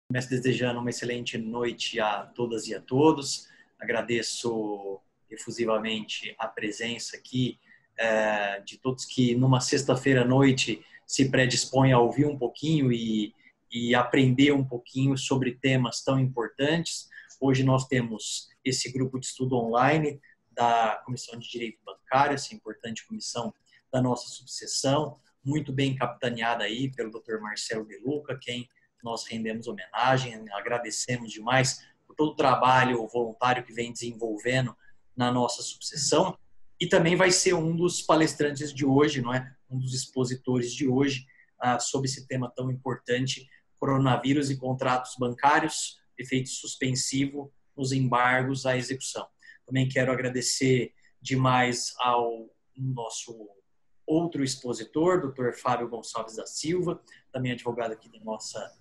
Começo desejando uma excelente noite a todas e a todos. Agradeço efusivamente a presença aqui de todos que numa sexta-feira à noite se predispõem a ouvir um pouquinho e aprender um pouquinho sobre temas tão importantes. Hoje nós temos esse grupo de estudo online da Comissão de Direito Bancário, essa importante comissão da nossa subseção, muito bem capitaneada aí pelo Dr. Marcelo De Luca, quem nós rendemos homenagem, agradecemos demais por todo o trabalho voluntário que vem desenvolvendo na nossa subseção, e também vai ser um dos palestrantes de hoje, não é? Um dos expositores de hoje sobre esse tema tão importante, coronavírus e contratos bancários, efeito suspensivo nos embargos à execução. Também quero agradecer demais ao nosso outro expositor, Dr. Fábio Gonçalves da Silva, também advogado aqui da nossa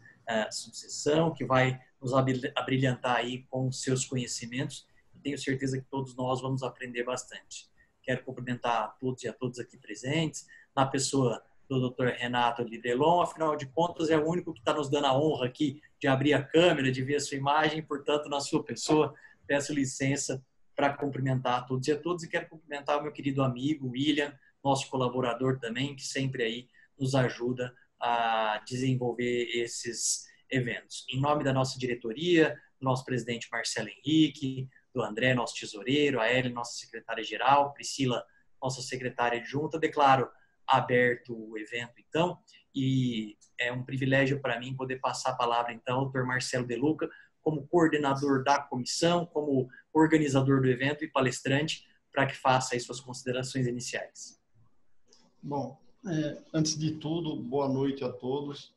subseção, que vai nos abrilhantar aí com seus conhecimentos, e tenho certeza que todos nós vamos aprender bastante. Quero cumprimentar a todos e a todas aqui presentes, na pessoa do Dr. Renato Lidelon, afinal de contas é o único que está nos dando a honra aqui de abrir a câmera, de ver a sua imagem, portanto, na sua pessoa, peço licença para cumprimentar a todos e a todas, e quero cumprimentar o meu querido amigo William, nosso colaborador também, que sempre aí nos ajuda a desenvolver esses eventos. Em nome da nossa diretoria, do nosso presidente Marcelo Henrique, do André, nosso tesoureiro, a Ellen, nossa secretária-geral, Priscila, nossa secretária adjunta, declaro aberto o evento, então, e é um privilégio para mim poder passar a palavra, então, ao Dr. Marcelo De Luca, como coordenador da comissão, como organizador do evento e palestrante, para que faça aí suas considerações iniciais. Bom, antes de tudo, boa noite a todos.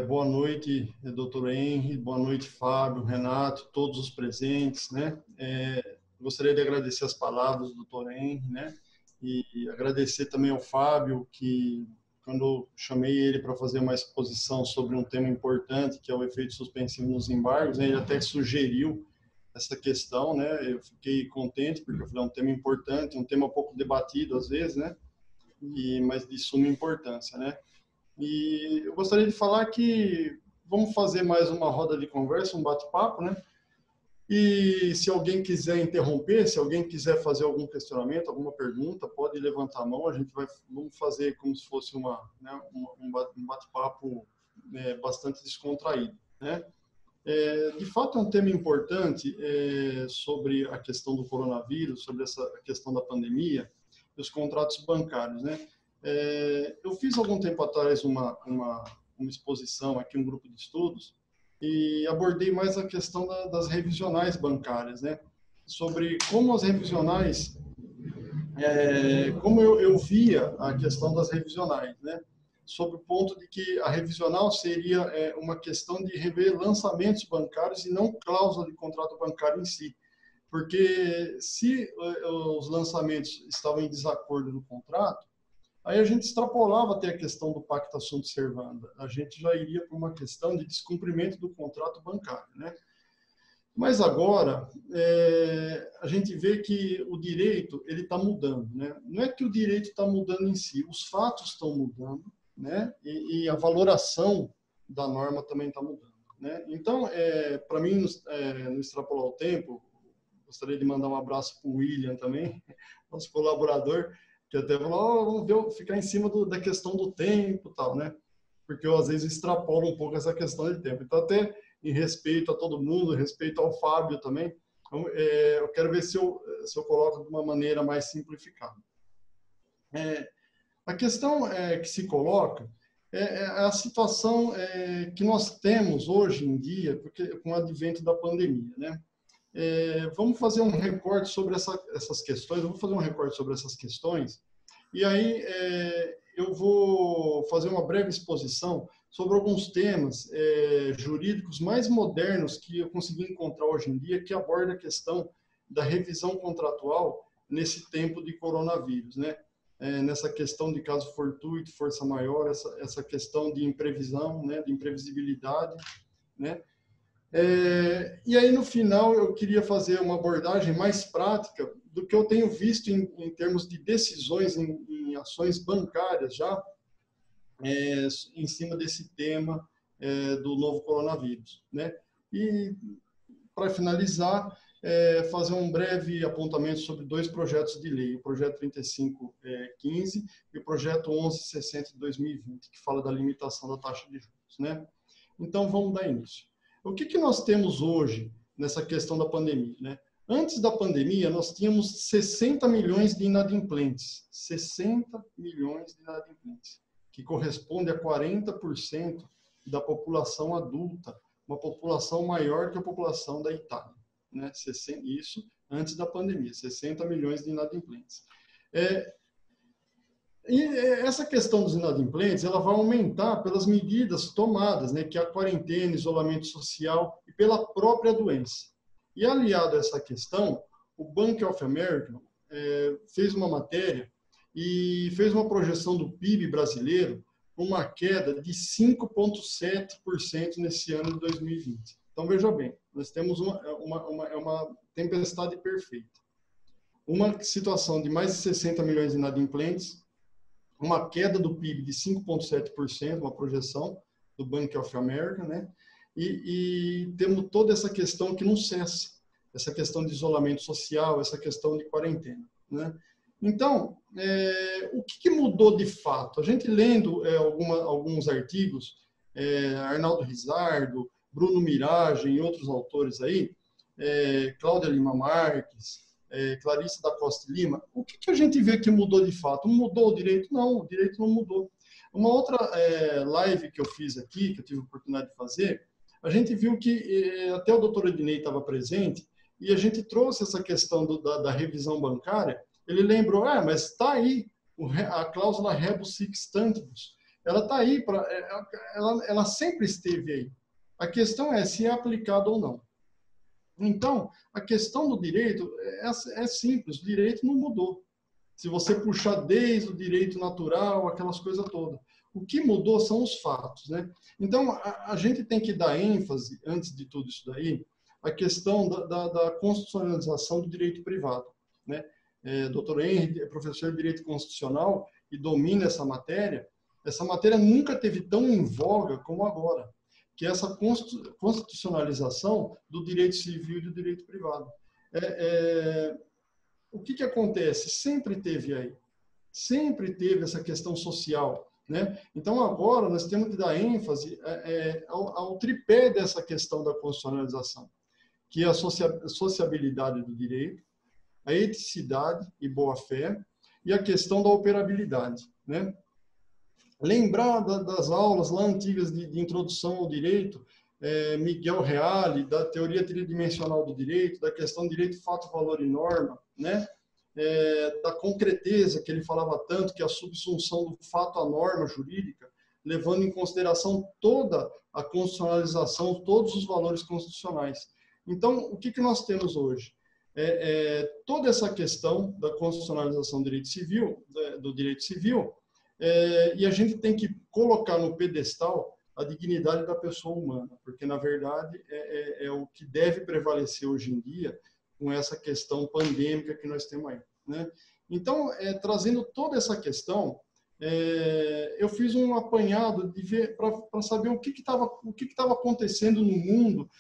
Boa noite, doutor Henry, boa noite, Fábio, Renato, todos os presentes, né? Gostaria de agradecer as palavras do doutor Henry, né? E agradecer também ao Fábio, que quando eu chamei ele para fazer uma exposição sobre um tema importante, que é o efeito suspensivo nos embargos, né? Ele até sugeriu essa questão, né? Eu fiquei contente, porque eu falei, é um tema importante, um tema pouco debatido às vezes, né? Mas de suma importância, né? E eu gostaria de falar que vamos fazer mais uma roda de conversa, um bate-papo, né? E se alguém quiser interromper, se alguém quiser fazer algum questionamento, alguma pergunta, pode levantar a mão. Vamos fazer como se fosse um bate-papo bastante descontraído, né? De fato, é um tema importante sobre a questão do coronavírus, sobre essa questão da pandemia, dos contratos bancários, né? Eu fiz algum tempo atrás uma exposição aqui, um grupo de estudos, e abordei mais a questão das revisionais bancárias, né? Sobre como as revisionais, como eu via a questão das revisionais, né? Sob o ponto de que a revisional seria uma questão de rever lançamentos bancários e não cláusula de contrato bancário em si. Porque se os lançamentos estavam em desacordo no contrato, aí a gente extrapolava até a questão do pacta sunt servanda. A gente já iria para uma questão de descumprimento do contrato bancário, né? Mas agora, a gente vê que o direito ele está mudando, né? Não é que o direito está mudando em si, os fatos estão mudando, né? E a valoração da norma também está mudando, né? Então, para mim, não extrapolar o tempo, gostaria de mandar um abraço para o William também, nosso colaborador, que até falou, vamos ficar em cima da questão do tempo e tal, né? Porque eu, às vezes, extrapolo um pouco essa questão de tempo. Então, até em respeito a todo mundo, em respeito ao Fábio também, eu quero ver se eu coloco de uma maneira mais simplificada. A questão que se coloca é a situação que nós temos hoje em dia, porque, com o advento da pandemia, né? Vamos fazer um recorte sobre essas questões, eu vou fazer um recorte sobre essas questões, e aí eu vou fazer uma breve exposição sobre alguns temas jurídicos mais modernos que eu consegui encontrar hoje em dia, que aborda a questão da revisão contratual nesse tempo de coronavírus, né? Nessa questão de caso fortuito, força maior, essa questão de imprevisão, né? De imprevisibilidade, né? E aí, no final, eu queria fazer uma abordagem mais prática do que eu tenho visto em termos de decisões em ações bancárias já, em cima desse tema do novo coronavírus, né? E, para finalizar, fazer um breve apontamento sobre 2 projetos de lei, o projeto 3515 e o projeto 1160 de 2020, que fala da limitação da taxa de juros, né? Então, vamos dar início. O que nós temos hoje nessa questão da pandemia, né? Antes da pandemia, nós tínhamos 60 milhões de inadimplentes. 60 milhões de inadimplentes, que corresponde a 40% da população adulta, uma população maior que a população da Itália, né? Isso antes da pandemia, 60 milhões de inadimplentes. E essa questão dos inadimplentes, ela vai aumentar pelas medidas tomadas, né, que é a quarentena, isolamento social e pela própria doença. E aliado a essa questão, o Bank of America fez uma matéria e fez uma projeção do PIB brasileiro com uma queda de 5,7% nesse ano de 2020. Então, veja bem, nós temos uma tempestade perfeita. Uma situação de mais de 60 milhões de inadimplentes, uma queda do PIB de 5,7%, uma projeção do Bank of America, né? E temos toda essa questão que não cessa, essa questão de isolamento social, essa questão de quarentena, né? Então, o que mudou de fato? A gente lendo alguns artigos, Arnaldo Rizzardo, Bruno Miragem e outros autores aí, Cláudia Lima Marques, Clarice da Costa Lima, o que a gente vê que mudou de fato? Mudou o direito? Não, o direito não mudou. Uma outra live que eu fiz aqui, que eu tive a oportunidade de fazer, a gente viu que até o doutor Ednei estava presente e a gente trouxe essa questão da revisão bancária. Ele lembrou, mas está aí a cláusula rebus sic stantibus. Ela está aí, ela sempre esteve aí. A questão é se é aplicado ou não. Então, a questão do direito é simples, o direito não mudou. Se você puxar desde o direito natural, aquelas coisas todas. O que mudou são os fatos, né? Então, a gente tem que dar ênfase, antes de tudo isso daí, a questão da constitucionalização do direito privado, né? Dr. Henry é professor de Direito Constitucional e domina essa matéria. Essa matéria nunca teve tão em voga como agora, que é essa constitucionalização do direito civil e do direito privado. O que acontece? Sempre teve aí. Sempre teve essa questão social, né? Então, agora, nós temos que dar ênfase ao tripé dessa questão da constitucionalização, que é a sociabilidade do direito, a eticidade e boa-fé, e a questão da operabilidade, né? Lembrar das aulas lá antigas de introdução ao direito, Miguel Reale, da teoria tridimensional do direito, da questão direito, fato, valor e norma, né? Da concreteza, que ele falava tanto, que é a subsunção do fato à norma jurídica, levando em consideração toda a constitucionalização, todos os valores constitucionais. Então, o que nós temos hoje? Toda essa questão da constitucionalização do direito civil, e a gente tem que colocar no pedestal a dignidade da pessoa humana, porque, na verdade, é o que deve prevalecer hoje em dia com essa questão pandêmica que nós temos aí, né? Então, trazendo toda essa questão, eu fiz um apanhado para saber o que estava acontecendo no mundo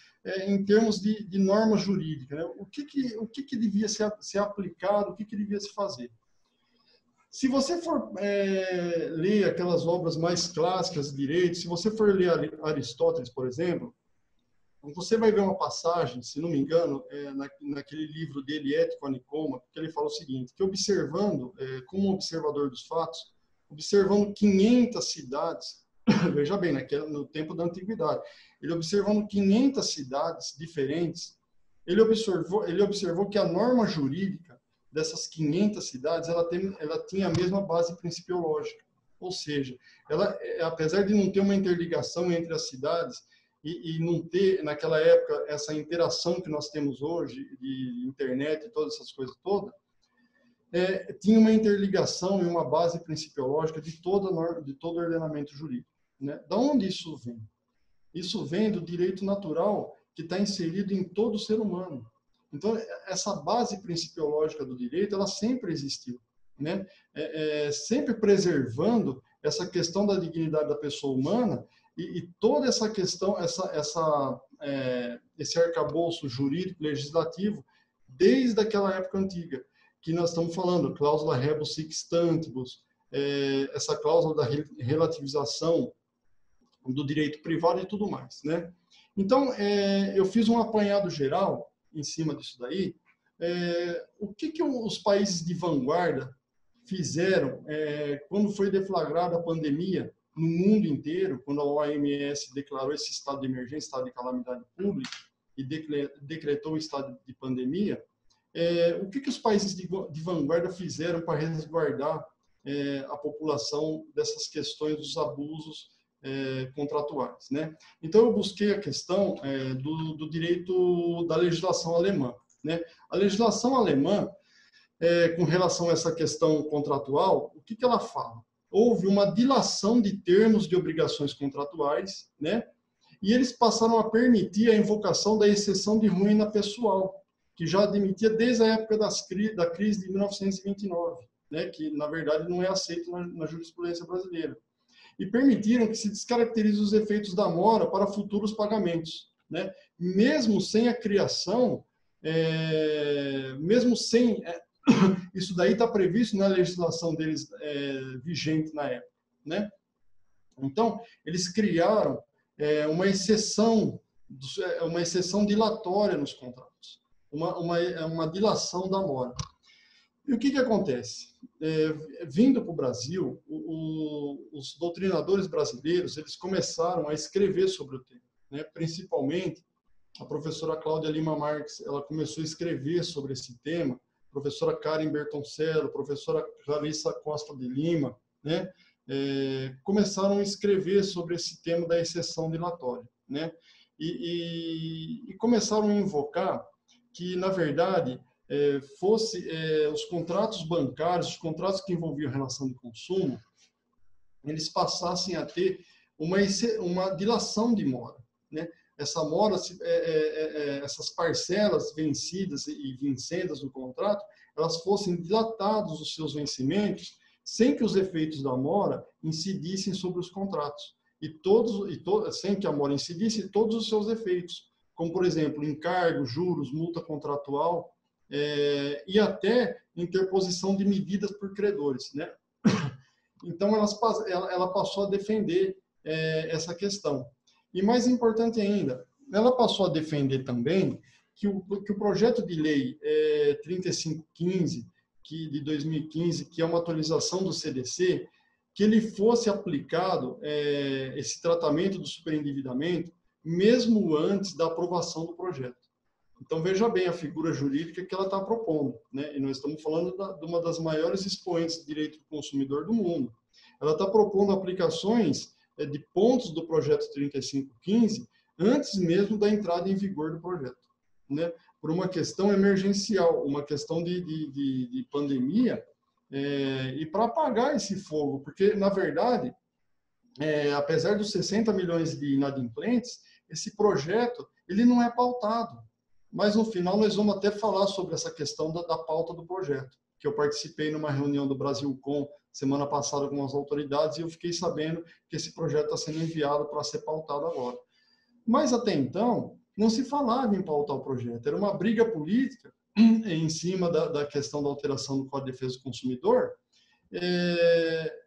em termos de norma jurídica, né? O que devia ser aplicado, o que devia se fazer. Se você for ler aquelas obras mais clássicas de direito, se você for ler Aristóteles, por exemplo, você vai ver uma passagem, se não me engano, naquele livro dele, Ética Nicômaco, que ele fala o seguinte, que observando, como observador dos fatos, observando 500 cidades, veja bem, no tempo da antiguidade, ele observando 500 cidades diferentes, ele observou que a norma jurídica dessas 500 cidades, ela tinha a mesma base principiológica. Ou seja, apesar de não ter uma interligação entre as cidades e não ter, naquela época, essa interação que nós temos hoje, de internet e todas essas coisas todas, tinha uma interligação e uma base principiológica de todo o ordenamento jurídico, né? Da onde isso vem? Isso vem do direito natural que está inserido em todo ser humano. Então, essa base principiológica do direito, ela sempre existiu, né? Sempre preservando essa questão da dignidade da pessoa humana e toda essa questão, esse arcabouço jurídico, legislativo, desde aquela época antiga, que nós estamos falando, cláusula rebus sic stantibus, essa cláusula da relativização do direito privado e tudo mais, né? Então, eu fiz um apanhado geral em cima disso daí. O que os países de vanguarda fizeram quando foi deflagrada a pandemia no mundo inteiro, quando a OMS declarou esse estado de emergência, estado de calamidade pública, e decretou o estado de pandemia. O que os países de vanguarda fizeram para resguardar a população dessas questões dos abusos contratuais, né? Então, eu busquei a questão do direito da legislação alemã, né? A legislação alemã, com relação a essa questão contratual, o que ela fala? Houve uma dilação de termos de obrigações contratuais, né? E eles passaram a permitir a invocação da exceção de ruína pessoal, que já admitia desde a época da crise de 1929, né? Que, na verdade, não é aceito na jurisprudência brasileira. E permitiram que se descaracterize os efeitos da mora para futuros pagamentos, né? Mesmo sem a criação, mesmo sem... isso daí está previsto na legislação deles vigente na época, né? Então, eles criaram uma exceção dilatória nos contratos, uma dilação da mora. E o que acontece? Vindo para o Brasil, os doutrinadores brasileiros, eles começaram a escrever sobre o tema, né? Principalmente a professora Cláudia Lima Marques, ela começou a escrever sobre esse tema, a professora Karen Bertoncello, a professora Clarissa Costa de Lima, né? Começaram a escrever sobre esse tema da exceção dilatória, né? E começaram a invocar que, na verdade, os contratos bancários, os contratos que envolviam relação de consumo, eles passassem a ter uma dilação de mora, né? Essa mora, essas parcelas vencidas e vincendas do contrato, elas fossem dilatados os seus vencimentos sem que os efeitos da mora incidissem sobre os contratos. Sem que a mora incidisse todos os seus efeitos, como, por exemplo, encargo, juros, multa contratual, e até interposição de medidas por credores, né? Então, ela passou a defender essa questão. E mais importante ainda, ela passou a defender também que o projeto de lei 3515, de 2015, que é uma atualização do CDC, que ele fosse aplicado, esse tratamento do superendividamento, mesmo antes da aprovação do projeto. Então, veja bem a figura jurídica que ela está propondo, né? E nós estamos falando de uma das maiores expoentes de direito do consumidor do mundo. Ela está propondo aplicações de pontos do projeto 3515 antes mesmo da entrada em vigor do projeto, né? Por uma questão emergencial, uma questão de pandemia, e para apagar esse fogo, porque, na verdade, apesar dos 60 milhões de inadimplentes, esse projeto ele não é pautado. Mas, no final, nós vamos até falar sobre essa questão da pauta do projeto, que eu participei numa reunião do Brasilcom semana passada com as autoridades e eu fiquei sabendo que esse projeto está sendo enviado para ser pautado agora. Mas, até então, não se falava em pautar o projeto. Era uma briga política em cima da questão da alteração do Código de Defesa do Consumidor,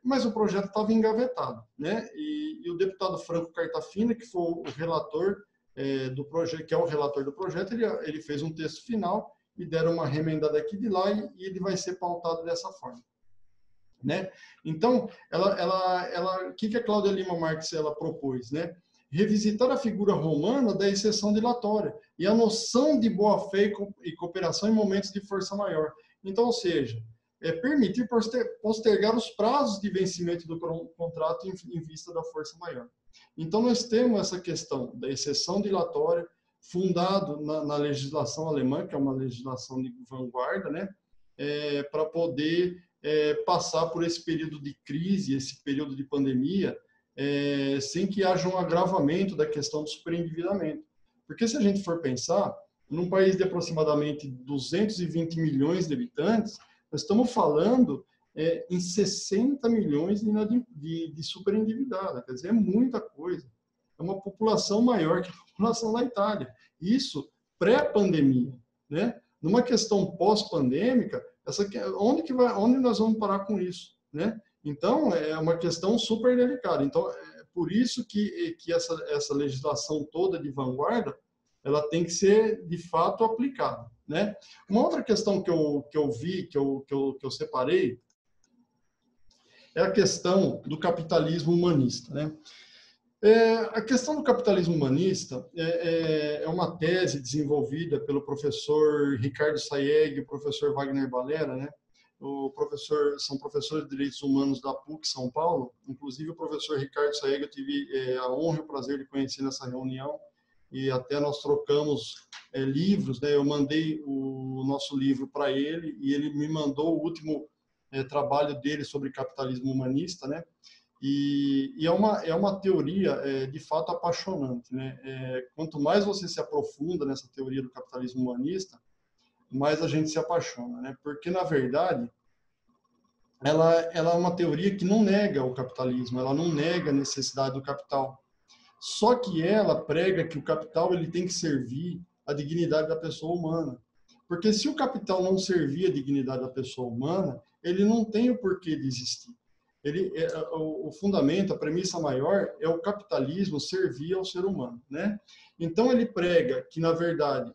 mas o projeto estava engavetado, né? E o deputado Franco Cartafina, que foi o relator do projeto, que é o relator do projeto, ele fez um texto final e deram uma remendada aqui de lá e ele vai ser pautado dessa forma, né? Então, o que a Cláudia Lima Marques ela propôs, né? Revisitar a figura romana da exceção dilatória e a noção de boa-fé e cooperação em momentos de força maior. Então, ou seja, permitir postergar os prazos de vencimento do contrato em vista da força maior. Então, nós temos essa questão da exceção dilatória, fundado na legislação alemã, que é uma legislação de vanguarda, né, para poder passar por esse período de crise, esse período de pandemia, sem que haja um agravamento da questão do superendividamento. Porque se a gente for pensar, num país de aproximadamente 220 milhões de habitantes, nós estamos falando em 60 milhões de superendividada, quer dizer, é muita coisa, é uma população maior que a população da Itália. Isso pré-pandemia, né? Numa questão pós-pandêmica, onde nós vamos parar com isso, né? Então, é uma questão super delicada. Então, é por isso que essa legislação toda de vanguarda, ela tem que ser, de fato, aplicada, né? Uma outra questão que eu vi, que eu separei, é a questão do capitalismo humanista, né? A questão do capitalismo humanista é uma tese desenvolvida pelo professor Ricardo Sayegh e o professor Wagner Balera, né? São professores de direitos humanos da PUC São Paulo. Inclusive, o professor Ricardo Sayegh, eu tive a honra e o prazer de conhecer nessa reunião, e até nós trocamos livros, né? Eu mandei o nosso livro para ele, e ele me mandou o último trabalho dele sobre capitalismo humanista, né? E é uma teoria, de fato, apaixonante, né? Quanto mais você se aprofunda nessa teoria do capitalismo humanista, mais a gente se apaixona, né? Porque, na verdade, ela é uma teoria que não nega o capitalismo, ela não nega a necessidade do capital. Só que ela prega que o capital ele tem que servir a dignidade da pessoa humana. Porque se o capital não servir a dignidade da pessoa humana, ele não tem o porquê de existir. O fundamento, a premissa maior é o capitalismo servir ao ser humano, né? Então ele prega que, na verdade,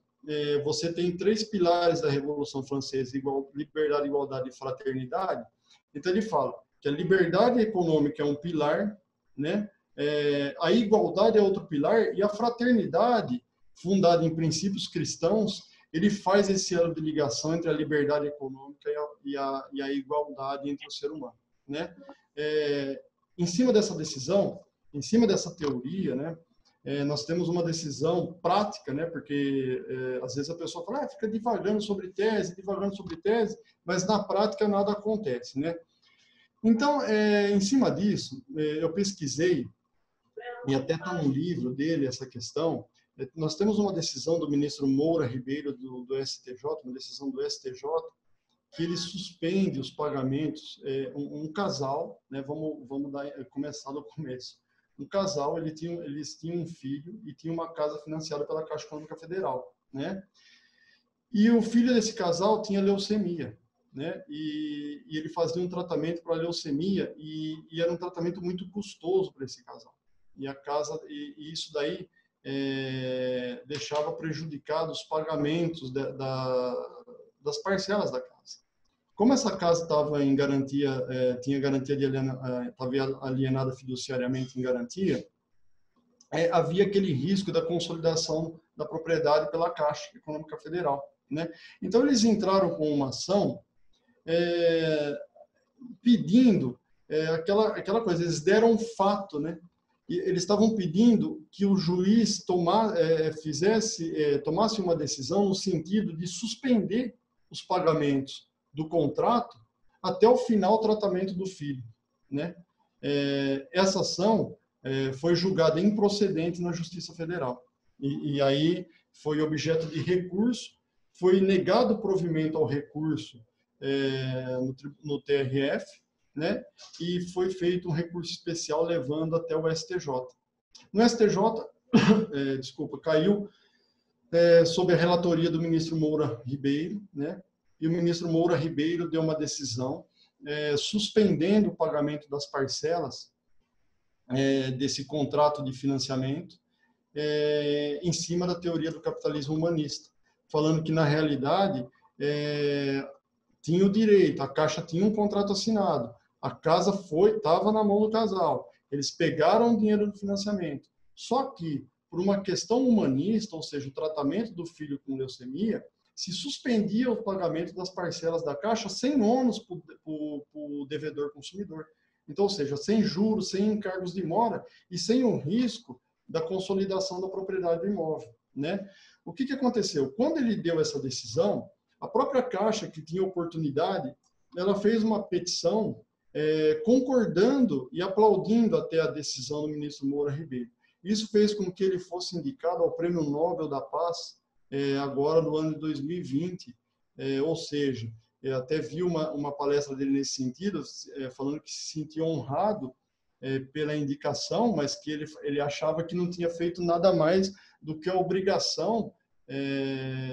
você tem 3 pilares da Revolução Francesa: liberdade, igualdade e fraternidade. Então ele fala que a liberdade econômica é um pilar, né? A igualdade é outro pilar, e a fraternidade, fundada em princípios cristãos, ele faz esse elo de ligação entre a liberdade econômica e a igualdade entre o ser humano, né? Em cima dessa decisão, em cima dessa teoria, né, nós temos uma decisão prática, né, porque às vezes a pessoa fala, fica divagando sobre tese, mas na prática nada acontece, né? Então, em cima disso, eu pesquisei, e até está no livro dele essa questão. Nós temos uma decisão do ministro Moura Ribeiro do STJ, uma decisão do STJ, que ele suspende os pagamentos. Um casal, né, vamos começar do começo. Um casal, eles tinham um filho e tinha uma casa financiada pela Caixa Econômica Federal, né? E o filho desse casal tinha leucemia, né? E ele fazia um tratamento para leucemia, e era um tratamento muito custoso para esse casal. E isso daí deixava prejudicados os pagamentos das parcelas da casa. Como essa casa estava em garantia, tinha garantia estava alienada fiduciariamente em garantia, havia aquele risco da consolidação da propriedade pela Caixa Econômica Federal, né? Então eles entraram com uma ação pedindo aquela coisa, eles deram um fato, né? E eles estavam pedindo que o juiz tomasse uma decisão no sentido de suspender os pagamentos do contrato até o final do tratamento do filho, né? Essa ação foi julgada improcedente na Justiça Federal. E aí foi objeto de recurso, foi negado o provimento ao recurso no TRF, né? E foi feito um recurso especial levando até o STJ. No STJ, caiu sob a relatoria do ministro Moura Ribeiro, né? E o ministro Moura Ribeiro deu uma decisão suspendendo o pagamento das parcelas desse contrato de financiamento em cima da teoria do capitalismo humanista, falando que, na realidade, tinha o direito, a Caixa tinha um contrato assinado, a casa estava na mão do casal, eles pegaram o dinheiro do financiamento, só que, por uma questão humanista, ou seja, o tratamento do filho com leucemia, se suspendia o pagamento das parcelas da Caixa sem ônus para o devedor consumidor. Então, ou seja, sem juros, sem encargos de mora e sem o risco da consolidação da propriedade do imóvel, né? O que aconteceu? Quando ele deu essa decisão, a própria Caixa, que tinha oportunidade, ela fez uma petição concordando e aplaudindo até a decisão do ministro Moura Ribeiro. Isso fez com que ele fosse indicado ao Prêmio Nobel da Paz agora no ano de 2020, ou seja, eu até vi uma palestra dele nesse sentido, falando que se sentia honrado pela indicação, mas que ele achava que não tinha feito nada mais do que a obrigação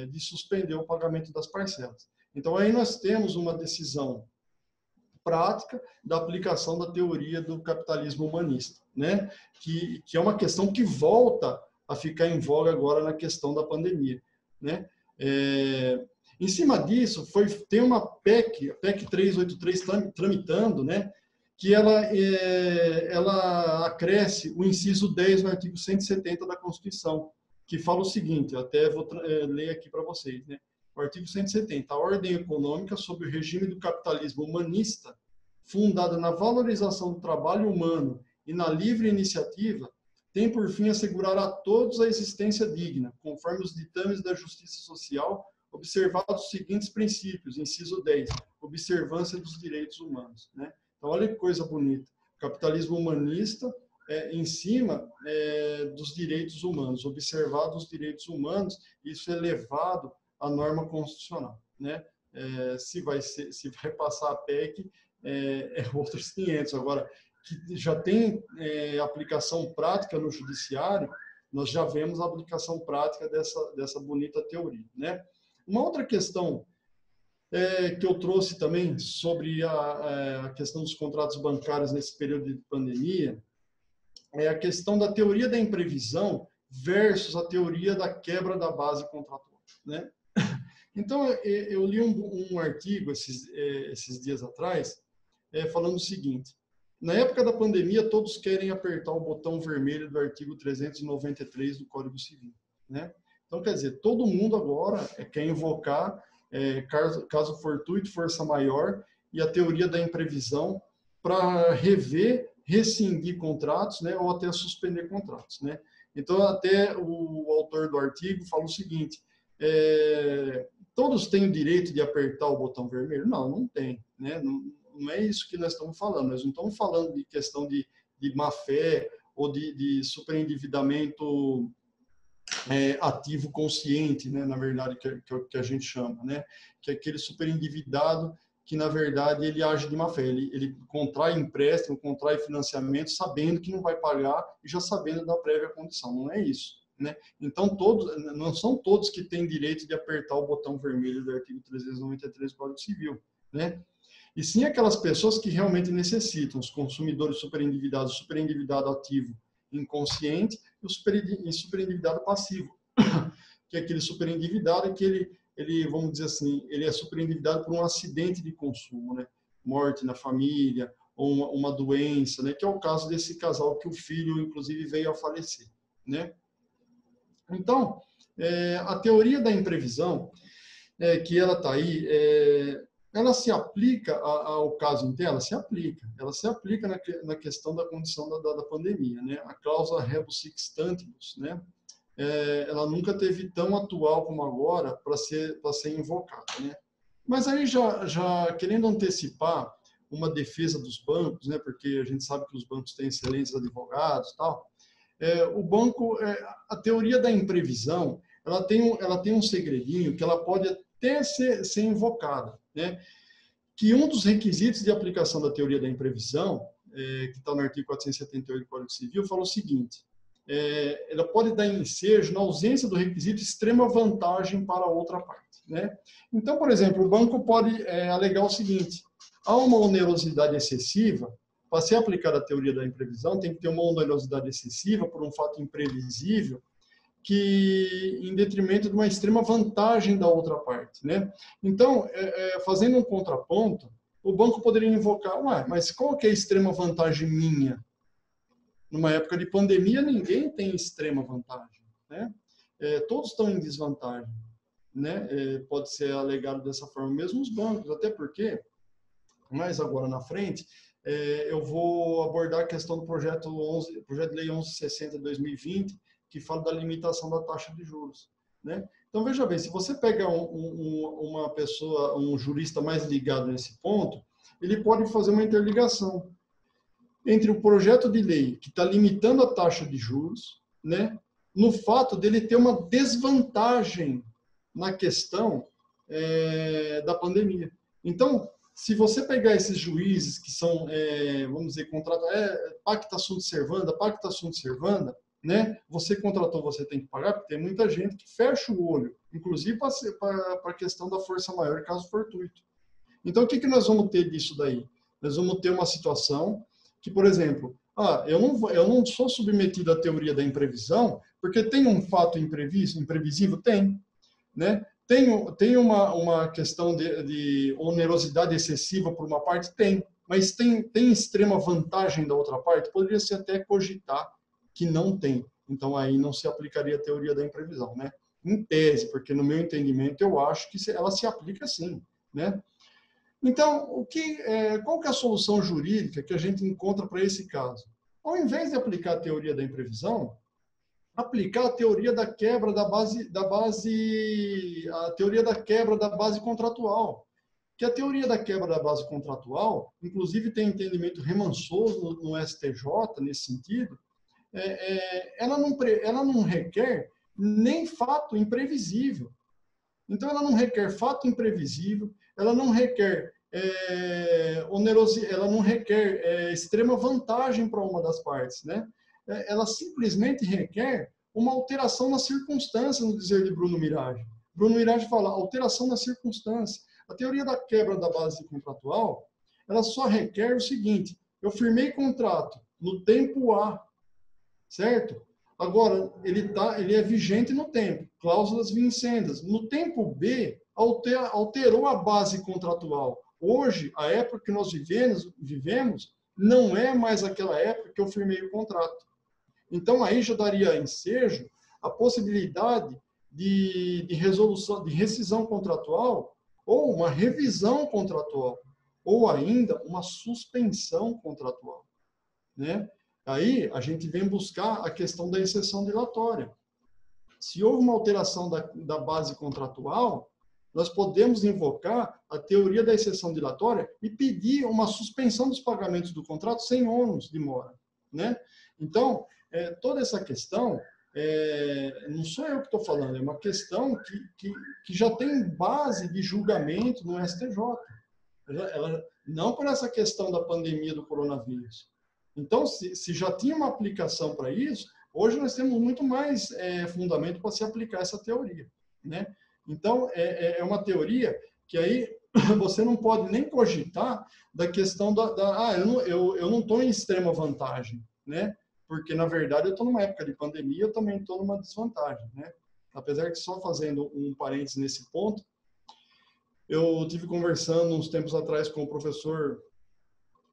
de suspender o pagamento das parcelas. Então, aí nós temos uma decisão prática da aplicação da teoria do capitalismo humanista, né? Que é uma questão que volta a ficar em voga agora na questão da pandemia, né? Em cima disso, tem uma PEC, a PEC 383 tramitando, né? Que ela acresce o inciso 10 no artigo 170 da Constituição, que fala o seguinte, eu até vou ler aqui para vocês, né? O artigo 170, a ordem econômica sob o regime do capitalismo humanista, fundada na valorização do trabalho humano e na livre iniciativa, tem por fim assegurar a todos a existência digna, conforme os ditames da justiça social, observados os seguintes princípios, inciso 10, observância dos direitos humanos, né? Então, olha que coisa bonita. O capitalismo humanista em cima dos direitos humanos, observados os direitos humanos, isso é levado à norma constitucional, né? Se vai passar a PEC, outros 500. Agora, que já tem aplicação prática no judiciário, nós já vemos a aplicação prática dessa bonita teoria, né? Uma outra questão que eu trouxe também sobre a questão dos contratos bancários nesse período de pandemia é a questão da teoria da imprevisão versus a teoria da quebra da base contratual, né? Então, eu li um artigo esses dias atrás falando o seguinte: na época da pandemia, todos querem apertar o botão vermelho do artigo 393 do Código Civil, né? Então, quer dizer, todo mundo agora quer invocar caso fortuito, força maior e a teoria da imprevisão para rescindir contratos, né, ou até suspender contratos, né? Então, até o autor do artigo fala o seguinte: todos têm o direito de apertar o botão vermelho? Não, não tem, né? Não é isso que nós estamos falando. Nós não estamos falando de questão de má-fé ou de superendividamento ativo consciente, né? Na verdade, que a gente chama, né? Que é aquele superendividado que, na verdade, ele age de má-fé. Ele contrai empréstimo, contrai financiamento, sabendo que não vai pagar e já sabendo da prévia condição. Não é isso, né? Então, não são todos que têm direito de apertar o botão vermelho do artigo 393 do Código Civil, né? E sim aquelas pessoas que realmente necessitam, os consumidores superendividados, o superendividado ativo inconsciente e o superendividado passivo, que é aquele superendividado que ele, vamos dizer assim, ele é superendividado por um acidente de consumo, né? Morte na família, ou uma doença, né? Que é o caso desse casal que o filho, inclusive, veio a falecer, né? Então, a teoria da imprevisão, que ela está aí, ela se aplica ao caso inteiro? Ela se aplica na questão da condição da pandemia, né? A cláusula rebus sic stantibus, né? Ela nunca teve tão atual como agora para ser invocada, né? Mas aí já querendo antecipar uma defesa dos bancos, né? Porque a gente sabe que os bancos têm excelentes advogados, tal. O banco, a teoria da imprevisão, ela tem um segredinho que ela pode até ser invocada, né? Que um dos requisitos de aplicação da teoria da imprevisão, que está no artigo 478 do Código Civil, fala o seguinte: ela pode dar ensejo, na ausência do requisito, extrema vantagem para a outra parte, né? Então, por exemplo, o banco pode alegar o seguinte: há uma onerosidade excessiva. Para ser aplicada a teoria da imprevisão, tem que ter uma onerosidade excessiva por um fato imprevisível, que em detrimento de uma extrema vantagem da outra parte, né? Então, fazendo um contraponto, o banco poderia invocar: mas qual que é a extrema vantagem minha? Numa época de pandemia, ninguém tem extrema vantagem, né? Todos estão em desvantagem, né? Pode ser alegado dessa forma, mesmo os bancos, até porque, mais agora na frente, eu vou abordar a questão do projeto de lei 1160 de 2020, que fala da limitação da taxa de juros, né? Então, veja bem, se você pega uma pessoa, um jurista mais ligado nesse ponto, ele pode fazer uma interligação entre o projeto de lei que está limitando a taxa de juros, né, no fato dele ter uma desvantagem na questão da pandemia. Então, se você pegar esses juízes que são, vamos dizer, pacta sunt servanda, né? Você contratou, você tem que pagar, porque tem muita gente que fecha o olho, inclusive para a questão da força maior, caso fortuito. Então, o que nós vamos ter disso daí? Nós vamos ter uma situação que, por exemplo, eu não sou submetido à teoria da imprevisão, porque tem um fato imprevisível? Tem, né? Tem uma questão de onerosidade excessiva por uma parte? Tem. Mas tem extrema vantagem da outra parte? Poderia se até cogitar que não tem. Então, aí não se aplicaria a teoria da imprevisão, né? Em tese, porque no meu entendimento eu acho que ela se aplica sim, né? Então, qual que é a solução jurídica que a gente encontra para esse caso? Ao invés de aplicar a teoria da imprevisão, aplicar a teoria da quebra a teoria da quebra da base contratual. Que a teoria da quebra da base contratual, inclusive tem entendimento remansoso no STJ nesse sentido, ela não requer nem fato imprevisível. Então, ela não requer fato imprevisível, ela não requer ela não requer extrema vantagem para uma das partes, né? Ela simplesmente requer uma alteração na circunstância, no dizer de Bruno Mirage. Bruno Mirage fala alteração na circunstância. A teoria da quebra da base contratual, ela só requer o seguinte: eu contrato no tempo A, certo? Agora, ele é vigente no tempo, cláusulas vincendas. No tempo B, alterou a base contratual. Hoje, a época que nós vivemos não é mais aquela época que eu firmei o contrato. Então, aí já daria ensejo a possibilidade de resolução, de rescisão contratual ou uma revisão contratual, ou ainda uma suspensão contratual, né? Aí a gente vem buscar a questão da exceção dilatória. Se houve uma alteração da base contratual, nós podemos invocar a teoria da exceção dilatória e pedir uma suspensão dos pagamentos do contrato sem ônus de mora, né? Então, toda essa questão, não sou eu que estou falando, é uma questão que já tem base de julgamento no STJ. Não por essa questão da pandemia do coronavírus. Então, se já tinha uma aplicação para isso, hoje nós temos muito mais fundamento para se aplicar essa teoria, né? Então, é uma teoria que aí você não pode nem cogitar da questão eu não estou em extrema vantagem, né? Porque, na verdade, eu estou numa época de pandemia, eu também estou numa desvantagem, né? Apesar que, só fazendo um parênteses nesse ponto, eu tive conversando uns tempos atrás com o professor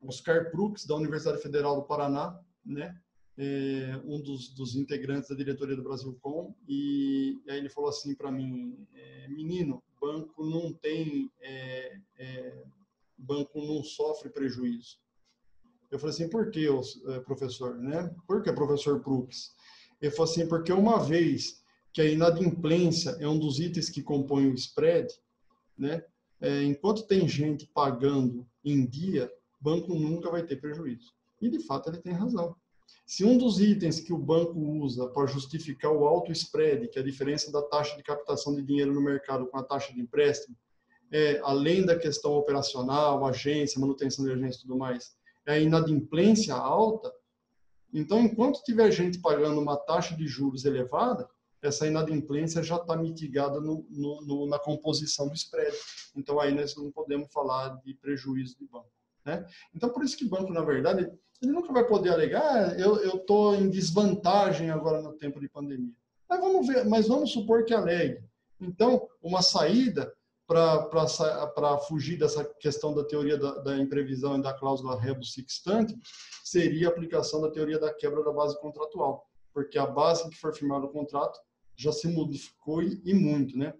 Oscar Prux, da Universidade Federal do Paraná, né? Um dos integrantes da diretoria do Brasilcom, e aí ele falou assim para mim: menino, banco não sofre prejuízo. Eu falei assim: por que, professor, né? Por que, professor Prux? Ele falou assim: porque uma vez que a inadimplência é um dos itens que compõem o spread, né? Enquanto tem gente pagando em dia, o banco nunca vai ter prejuízo. E, de fato, ele tem razão. Se um dos itens que o banco usa para justificar o alto spread, que é a diferença da taxa de captação de dinheiro no mercado com a taxa de empréstimo, além da questão operacional, agência, manutenção de agência e tudo mais, é a inadimplência alta, então, enquanto tiver gente pagando uma taxa de juros elevada, essa inadimplência já está mitigada na composição do spread. Então, aí nós não podemos falar de prejuízo de banco, né? Então, por isso que banco, na verdade, ele nunca vai poder alegar: eu estou em desvantagem agora no tempo de pandemia. Mas vamos supor que alegue. Então, uma saída para fugir dessa questão da teoria da imprevisão e da cláusula rebus sic stantibus seria a aplicação da teoria da quebra da base contratual, porque a base em que for firmado o contrato já se modificou e muito, né?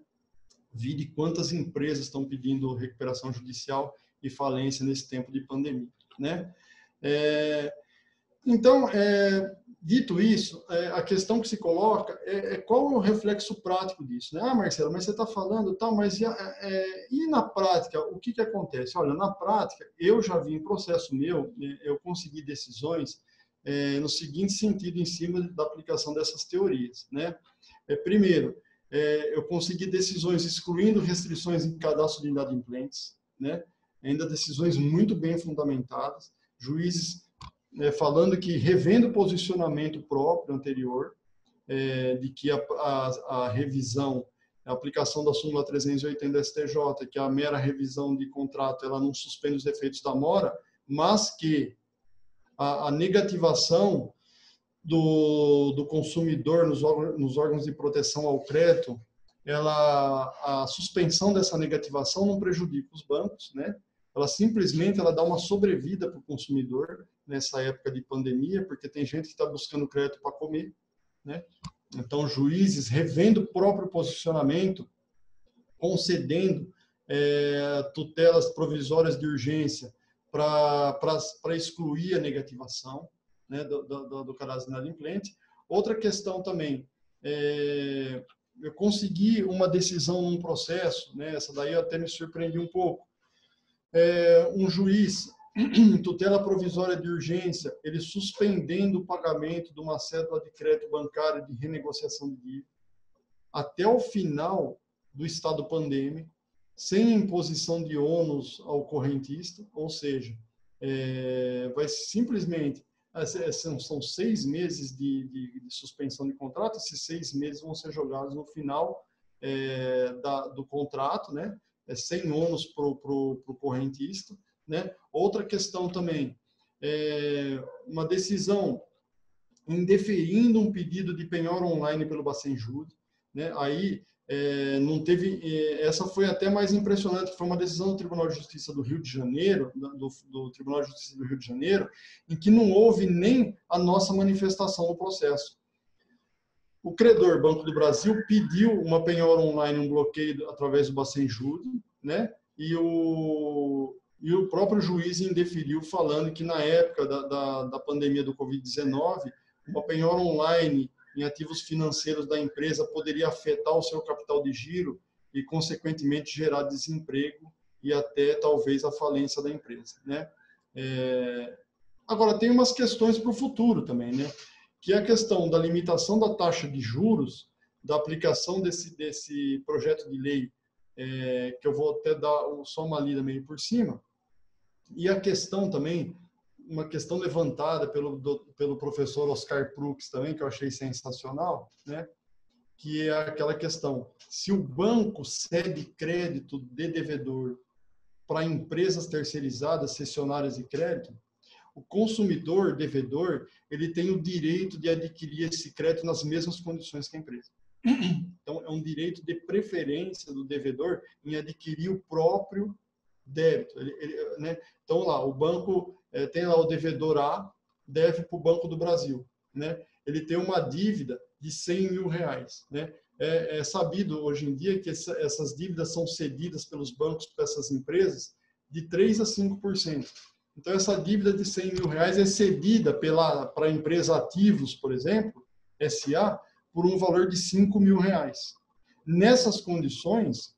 Vide quantas empresas estão pedindo recuperação judicial e falência nesse tempo de pandemia, né? Então, dito isso, a questão que se coloca qual é o reflexo prático disso, né? Marcelo, mas você está falando tal, mas e na prática, o que acontece? Olha, na prática, eu já vi em processo meu, eu consegui decisões no seguinte sentido, em cima da aplicação dessas teorias, né? Primeiro, eu consegui decisões excluindo restrições em cadastro de inadimplentes, né? ainda decisões muito bem fundamentadas, juízes falando que revendo o posicionamento próprio anterior, de que a revisão, a aplicação da súmula 380 da STJ, que a mera revisão de contrato ela não suspende os efeitos da mora, mas que a negativação do consumidor nos órgãos de proteção ao crédito, a suspensão dessa negativação não prejudica os bancos, né? Ela simplesmente dá uma sobrevida para o consumidor nessa época de pandemia, porque tem gente que está buscando crédito para comer, né? Então, juízes revendo o próprio posicionamento, concedendo tutelas provisórias de urgência para excluir a negativação, né, do cadastro inadimplente. Outra questão também, eu consegui uma decisão num processo, né, essa daí eu até me surpreendi um pouco. Um juiz, em tutela provisória de urgência, ele suspendendo o pagamento de uma cédula de crédito bancário de renegociação de dívida até o final do estado pandêmico, sem imposição de ônus ao correntista, ou seja, vai simplesmente, são 6 meses de suspensão de contrato, esses 6 meses vão ser jogados no final do contrato, né? Sem ônus para o correntista, né? Outra questão também, uma decisão indeferindo um pedido de penhora online pelo Bacenjude, né? Aí não teve, essa foi até mais impressionante, que foi uma decisão do Tribunal de Justiça do Rio de Janeiro, do Tribunal de Justiça do Rio de Janeiro, em que não houve nem a nossa manifestação no processo. O credor, Banco do Brasil, pediu uma penhora online, um bloqueio através do Bacenjude, né? E o próprio juiz indeferiu, falando que na época da pandemia do Covid-19, uma penhora online em ativos financeiros da empresa poderia afetar o seu capital de giro e, consequentemente, gerar desemprego e até, talvez, a falência da empresa, né? Agora, tem umas questões para o futuro também, né? Que é a questão da limitação da taxa de juros, da aplicação desse projeto de lei, que eu vou até dar só uma lida meio por cima, e a questão também, uma questão levantada pelo professor Oscar Prux também, que eu achei sensacional, né? Que é aquela questão, se o banco cede crédito de devedor para empresas terceirizadas, cessionárias de crédito, o consumidor, devedor, ele tem o direito de adquirir esse crédito nas mesmas condições que a empresa. Então, é um direito de preferência do devedor em adquirir o próprio débito. Né? Então, lá, o banco tem lá o devedor A, deve para o Banco do Brasil. Né? Ele tem uma dívida de R$100 mil. Né? É sabido hoje em dia que essas dívidas são cedidas pelos bancos para essas empresas de 3% a 5%. Então, essa dívida de R$100 mil é cedida para a empresa Ativos, por exemplo, SA, por um valor de R$5 mil. Nessas condições,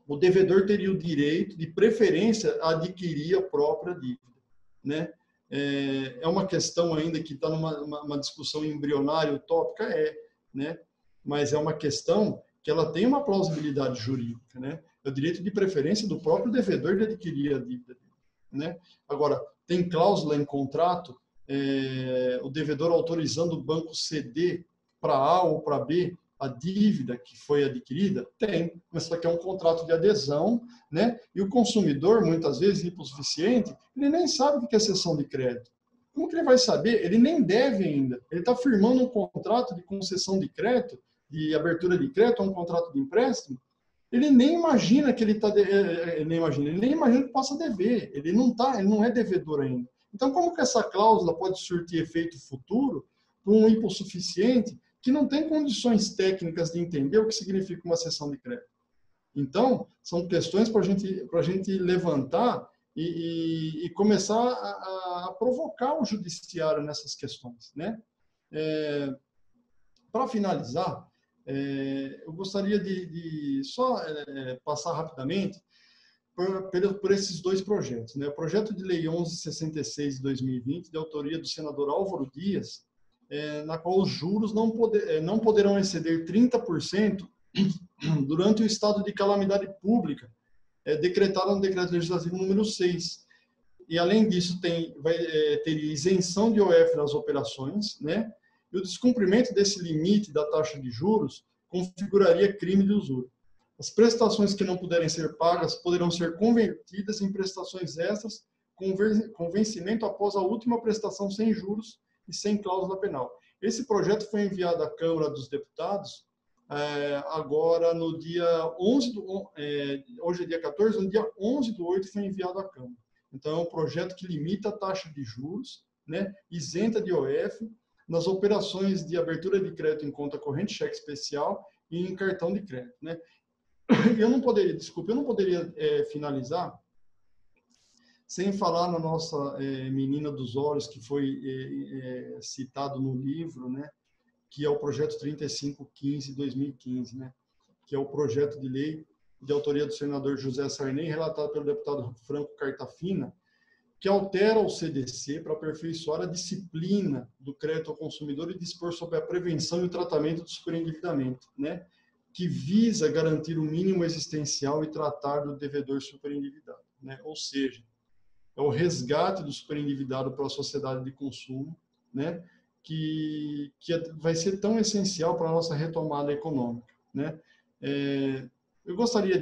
o devedor teria o direito, de preferência, a adquirir a própria dívida. Né? É uma questão ainda que está numa discussão embrionária, utópica, né? Mas é uma questão que ela tem uma plausibilidade jurídica. Né? É o direito de preferência do próprio devedor de adquirir a dívida. Né? Agora, tem cláusula em contrato, o devedor autorizando o banco ceder para A ou para B a dívida que foi adquirida? Tem, mas isso aqui é um contrato de adesão, né? E o consumidor, muitas vezes, hipossuficiente, ele nem sabe o que é cessão de crédito. Como que ele vai saber? Ele nem deve ainda. Ele está firmando um contrato de concessão de crédito, de abertura de crédito, um contrato de empréstimo. Ele nem imagina que ele nem imagina que possa dever. Ele não é devedor ainda. Então, como que essa cláusula pode surtir efeito futuro para um hipossuficiente que não tem condições técnicas de entender o que significa uma cessão de crédito? Então, são questões para a gente levantar e começar a provocar o judiciário nessas questões, né? Para finalizar, eu gostaria de só passar rapidamente por esses dois projetos. Né? O projeto de lei 1166 de 2020, de autoria do senador Álvaro Dias, na qual os juros não poderão exceder 30% durante o estado de calamidade pública decretada no Decreto Legislativo número 6. E, além disso, teria isenção de IOF nas operações, né? E o descumprimento desse limite da taxa de juros configuraria crime de usura. As prestações que não puderem ser pagas poderão ser convertidas em prestações extras com vencimento após a última prestação sem juros e sem cláusula penal. Esse projeto foi enviado à Câmara dos Deputados agora no dia 11, hoje é dia 14, no dia 11/8 foi enviado à Câmara. Então, é um projeto que limita a taxa de juros, né, isenta de IOF, nas operações de abertura de crédito em conta corrente, cheque especial e em cartão de crédito, né? Eu não poderia finalizar sem falar na nossa menina dos olhos, que foi citado no livro, né? Que é o projeto 3515/2015, né? Que é o projeto de lei de autoria do senador José Sarney, relatado pelo deputado Franco Cartafina, que altera o CDC para aperfeiçoar a disciplina do crédito ao consumidor e dispor sobre a prevenção e o tratamento do superendividamento, né? Que visa garantir o mínimo existencial e tratar do devedor superendividado, né? Ou seja, é o resgate do superendividado para a sociedade de consumo, né? Que vai ser tão essencial para a nossa retomada econômica, né? Eu gostaria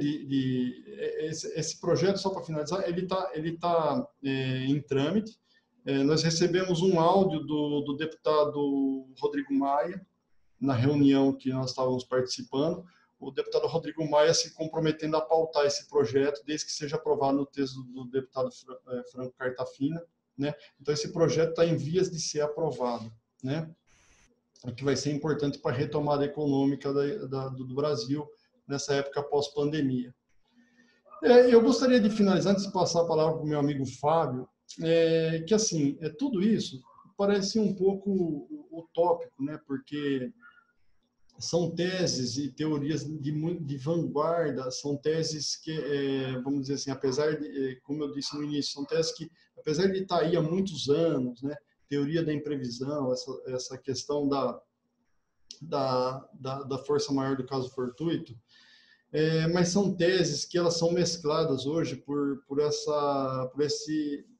esse projeto, só para finalizar, ele tá em trâmite. Nós recebemos um áudio do deputado Rodrigo Maia, na reunião que nós estávamos participando, o deputado Rodrigo Maia se comprometendo a pautar esse projeto, desde que seja aprovado no texto do deputado Franco Cartafina, né? Então, esse projeto está em vias de ser aprovado, né? O que vai ser importante para a retomada econômica do Brasil nessa época pós-pandemia. Eu gostaria de finalizar, antes de passar a palavra para o meu amigo Fábio, que, assim, tudo isso parece um pouco utópico, né? Porque são teses e teorias de vanguarda, são teses que, vamos dizer assim, apesar de, como eu disse no início, são teses que, apesar de estar aí há muitos anos, né? Teoria da imprevisão, essa questão da força maior do caso fortuito, mas são teses que elas são mescladas hoje por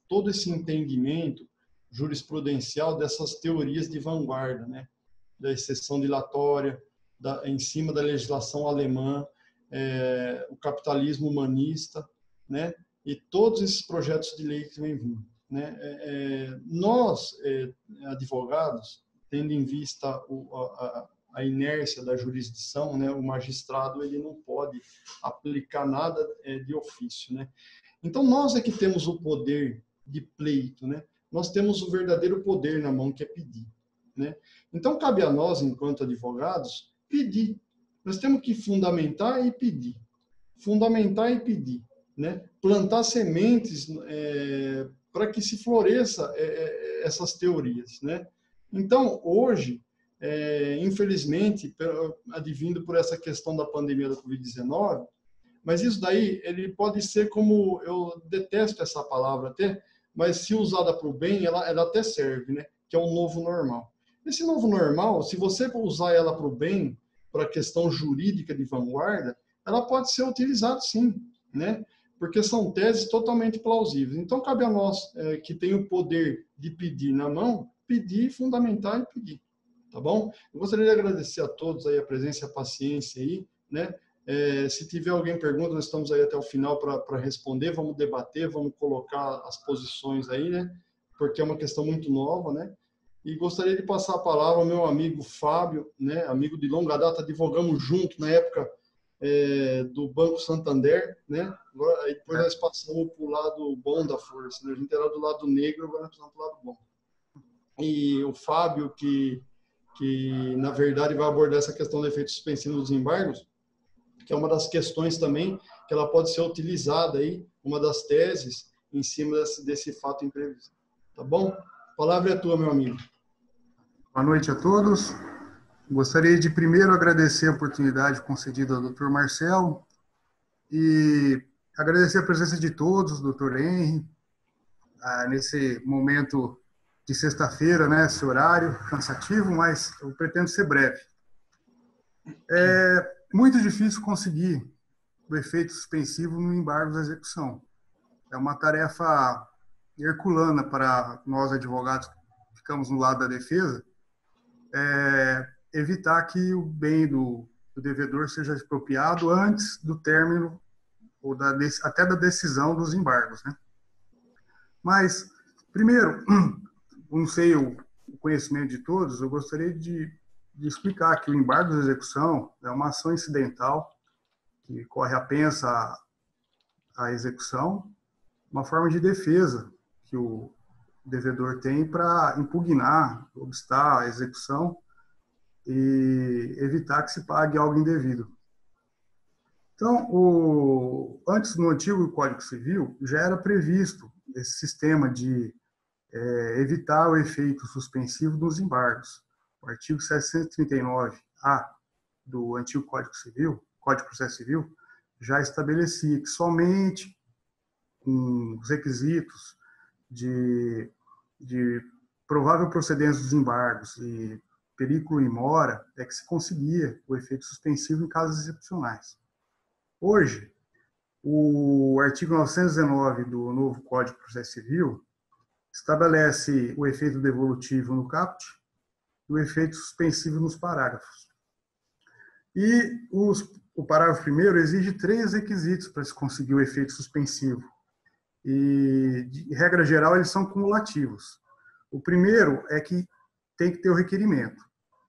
todo esse entendimento jurisprudencial dessas teorias de vanguarda, né? Da exceção dilatória, em cima da legislação alemã, o capitalismo humanista, né? E todos esses projetos de lei que vêm vindo, né? Nós, advogados, tendo em vista a inércia da jurisdição, né? O magistrado ele não pode aplicar nada de ofício, né? Então, nós é que temos o poder de pleito, né? Nós temos o verdadeiro poder na mão, que é pedir, né? Então, cabe a nós, enquanto advogados, pedir. Nós temos que fundamentar e pedir. Fundamentar e pedir, né? Plantar sementes para que se floresça essas teorias, né? Então, hoje, infelizmente, advindo por essa questão da pandemia da Covid-19, mas isso daí, ele pode ser como, eu detesto essa palavra até, mas se usada para o bem, ela até serve, né? Que é o novo normal. Esse novo normal, se você usar ela para o bem, para a questão jurídica de vanguarda, ela pode ser utilizada sim, né? Porque são teses totalmente plausíveis. Então, cabe a nós, que tem o poder de pedir na mão, pedir, fundamentar e pedir, tá bom? Eu gostaria de agradecer a todos aí a presença e a paciência aí, né? Se tiver alguém pergunta, nós estamos aí até o final para responder, vamos debater, vamos colocar as posições aí, né? Porque é uma questão muito nova, né? E gostaria de passar a palavra ao meu amigo Fábio, né? Amigo de longa data, advogamos junto na época do Banco Santander, né? Aí depois nós passamos para o lado bom da força, né? A gente era do lado negro, agora nós passamos para o lado bom. E o Fábio, que na verdade vai abordar essa questão do efeito suspensivo dos embargos, que é uma das questões também que ela pode ser utilizada aí, uma das teses em cima desse fato imprevisível. Tá bom? A palavra é tua, meu amigo. Boa noite a todos. Gostaria de primeiro agradecer a oportunidade concedida ao Dr. Marcelo e agradecer a presença de todos, Dr. Henry, nesse momento de sexta-feira, né, esse horário cansativo, mas eu pretendo ser breve. É muito difícil conseguir do efeito suspensivo no embargo da execução. É uma tarefa herculana para nós, advogados, que ficamos no lado da defesa, evitar que o bem do devedor seja expropriado antes do término ou até da decisão dos embargos, né? Mas, primeiro, não sei o conhecimento de todos, eu gostaria de explicar que o embargo de execução é uma ação incidental que corre apensa à execução, uma forma de defesa que o devedor tem para impugnar, obstar a execução e evitar que se pague algo indevido. Então, antes, no antigo Código Civil, já era previsto esse sistema de evitar o efeito suspensivo dos embargos. O artigo 739-A do antigo Código Civil, Código de Processo Civil, já estabelecia que somente com os requisitos de provável procedência dos embargos e periculo in mora é que se conseguia o efeito suspensivo em casos excepcionais. Hoje, o artigo 919 do novo Código de Processo Civil estabelece o efeito devolutivo no caput e o efeito suspensivo nos parágrafos. E o parágrafo primeiro exige 3 requisitos para se conseguir o efeito suspensivo. E, de regra geral, eles são cumulativos. O primeiro é que tem que ter o requerimento.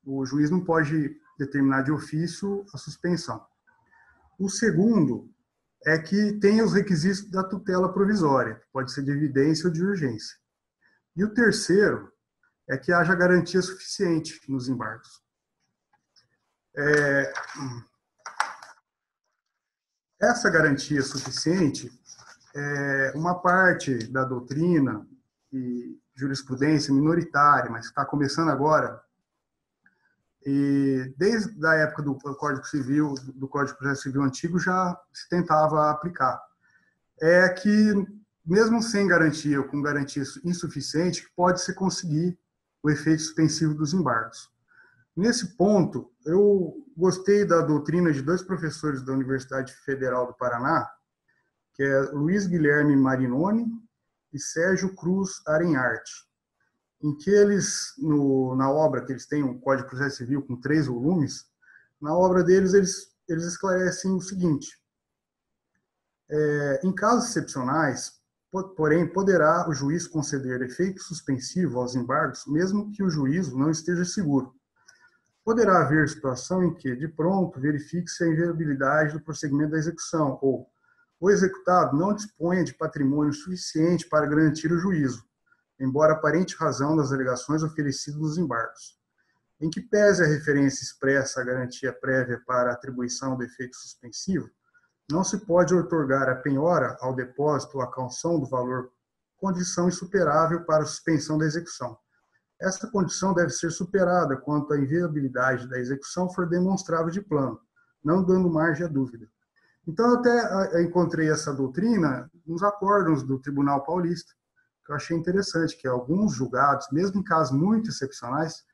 O juiz não pode determinar de ofício a suspensão. O segundo é que tenha os requisitos da tutela provisória, pode ser de evidência ou de urgência. E o terceiro é que haja garantia suficiente nos embargos. Essa garantia suficiente é uma parte da doutrina e jurisprudência minoritária, mas está começando agora. E desde a época do Código Civil, do Código de Processo Civil antigo, já se tentava aplicar. É que, mesmo sem garantia ou com garantia insuficiente, pode-se conseguir o efeito suspensivo dos embargos. Nesse ponto, eu gostei da doutrina de 2 professores da Universidade Federal do Paraná, que é Luiz Guilherme Marinoni e Sérgio Cruz Arenharte, em que eles, na obra que eles têm, um Código de Processo Civil com 3 volumes, na obra deles eles esclarecem o seguinte: em casos excepcionais, porém, poderá o juiz conceder efeito suspensivo aos embargos, mesmo que o juízo não esteja seguro. Poderá haver situação em que, de pronto, verifique-se a inviabilidade do prosseguimento da execução, ou o executado não disponha de patrimônio suficiente para garantir o juízo, embora aparente razão das alegações oferecidas nos embargos. Em que pese a referência expressa à garantia prévia para a atribuição do efeito suspensivo, não se pode outorgar a penhora ao depósito ou a caução do valor, condição insuperável para a suspensão da execução. Essa condição deve ser superada quanto a inviabilidade da execução for demonstrável de plano, não dando margem à dúvida. Então, eu até encontrei essa doutrina nos acórdãos do Tribunal Paulista, que eu achei interessante, que alguns julgados, mesmo em casos muito excepcionais,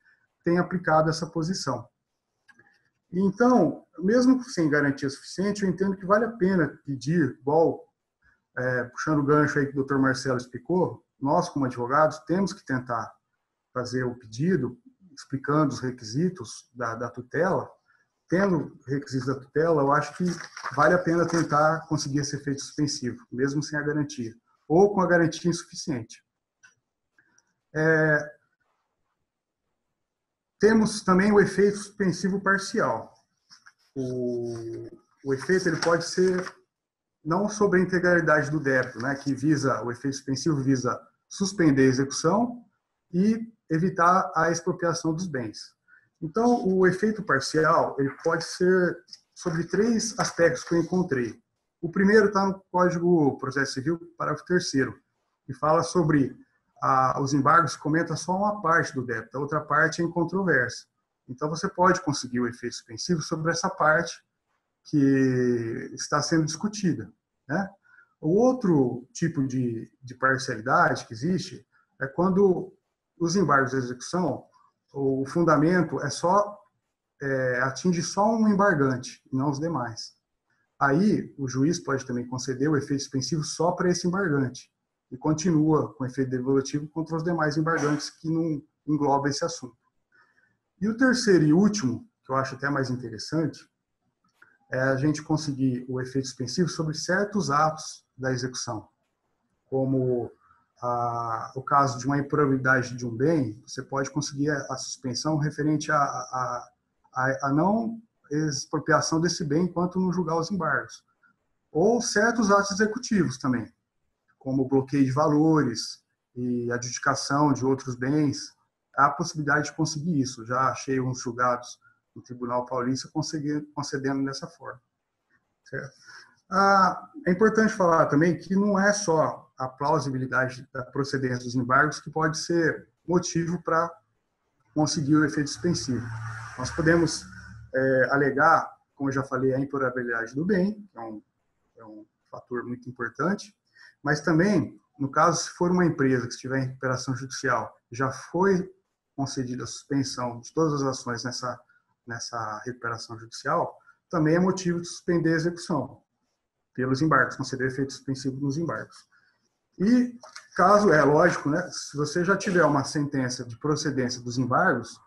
têm aplicado essa posição. Então, mesmo sem garantia suficiente, eu entendo que vale a pena pedir, igual, puxando o gancho aí que o Dr. Marcelo explicou, nós, como advogados, temos que tentar fazer o pedido, explicando os requisitos da tutela. Tendo requisitos da tutela, eu acho que vale a pena tentar conseguir esse efeito suspensivo, mesmo sem a garantia, ou com a garantia insuficiente. Temos também o efeito suspensivo parcial. O efeito ele pode ser não sobre a integralidade do débito, né, que visa, o efeito suspensivo visa suspender a execução e evitar a expropriação dos bens. Então, o efeito parcial ele pode ser sobre 3 aspectos que eu encontrei. O primeiro está no Código de Processo Civil, parágrafo 3º, que fala sobre os embargos, comenta só uma parte do débito, a outra parte é em controvérsia. Então, você pode conseguir o efeito suspensivo sobre essa parte que está sendo discutida, né? O outro tipo de parcialidade que existe é quando os embargos de execução, o fundamento atinge só um embargante, e não os demais. Aí, o juiz pode também conceder o efeito suspensivo só para esse embargante e continua com efeito devolutivo contra os demais embargantes que não englobam esse assunto. E o terceiro e último, que eu acho até mais interessante, é a gente conseguir o efeito suspensivo sobre certos atos da execução, como o caso de uma improbidade de um bem, você pode conseguir a suspensão referente a não expropriação desse bem enquanto não julgar os embargos. Ou certos atos executivos também, como bloqueio de valores e adjudicação de outros bens. Há a possibilidade de conseguir isso. Já achei uns julgados no Tribunal Paulista concedendo dessa forma. Certo? É importante falar também que não é só a plausibilidade da procedência dos embargos que pode ser motivo para conseguir o efeito suspensivo. Nós podemos alegar, como eu já falei, a improbabilidade do bem, que é um fator muito importante, mas também, no caso, se for uma empresa que estiver em recuperação judicial, já foi concedida a suspensão de todas as ações nessa recuperação judicial, também é motivo de suspender a execução pelos embargos, conceder efeito suspensivo nos embargos. E caso, lógico, né, se você já tiver uma sentença de procedência dos embargos,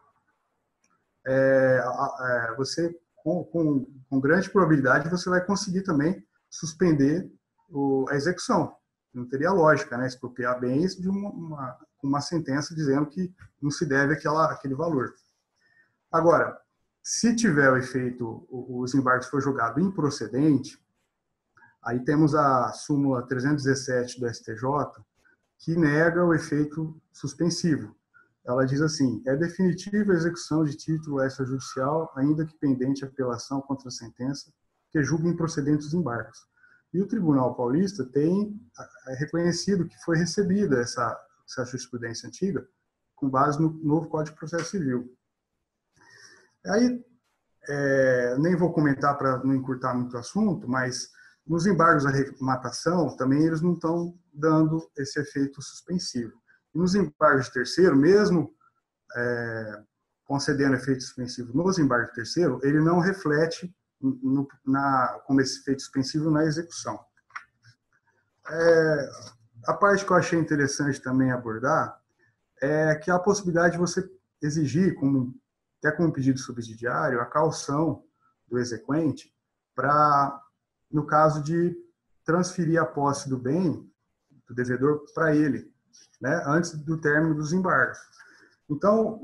você, com grande probabilidade, você vai conseguir também suspender a execução. Não teria lógica, né, expropriar bens de uma sentença dizendo que não se deve aquele valor. Agora, se tiver o efeito, os embargos for julgado improcedente, aí temos a súmula 317 do STJ, que nega o efeito suspensivo. Ela diz assim: é definitiva a execução de título extrajudicial, ainda que pendente apelação contra a sentença, que julgue improcedentes os embargos. E o Tribunal Paulista tem reconhecido que foi recebida essa jurisprudência antiga com base no novo Código de Processo Civil. Aí, nem vou comentar para não encurtar muito o assunto, mas nos embargos à arrematação, também eles não estão dando esse efeito suspensivo. E nos embargos de terceiro, mesmo concedendo efeito suspensivo nos embargos de terceiro, ele não reflete como esse efeito suspensivo na execução. A parte que eu achei interessante também abordar é que há a possibilidade de você exigir, até como pedido subsidiário, a caução do exequente no caso de transferir a posse do bem do devedor para ele, né, antes do término dos embargos. Então,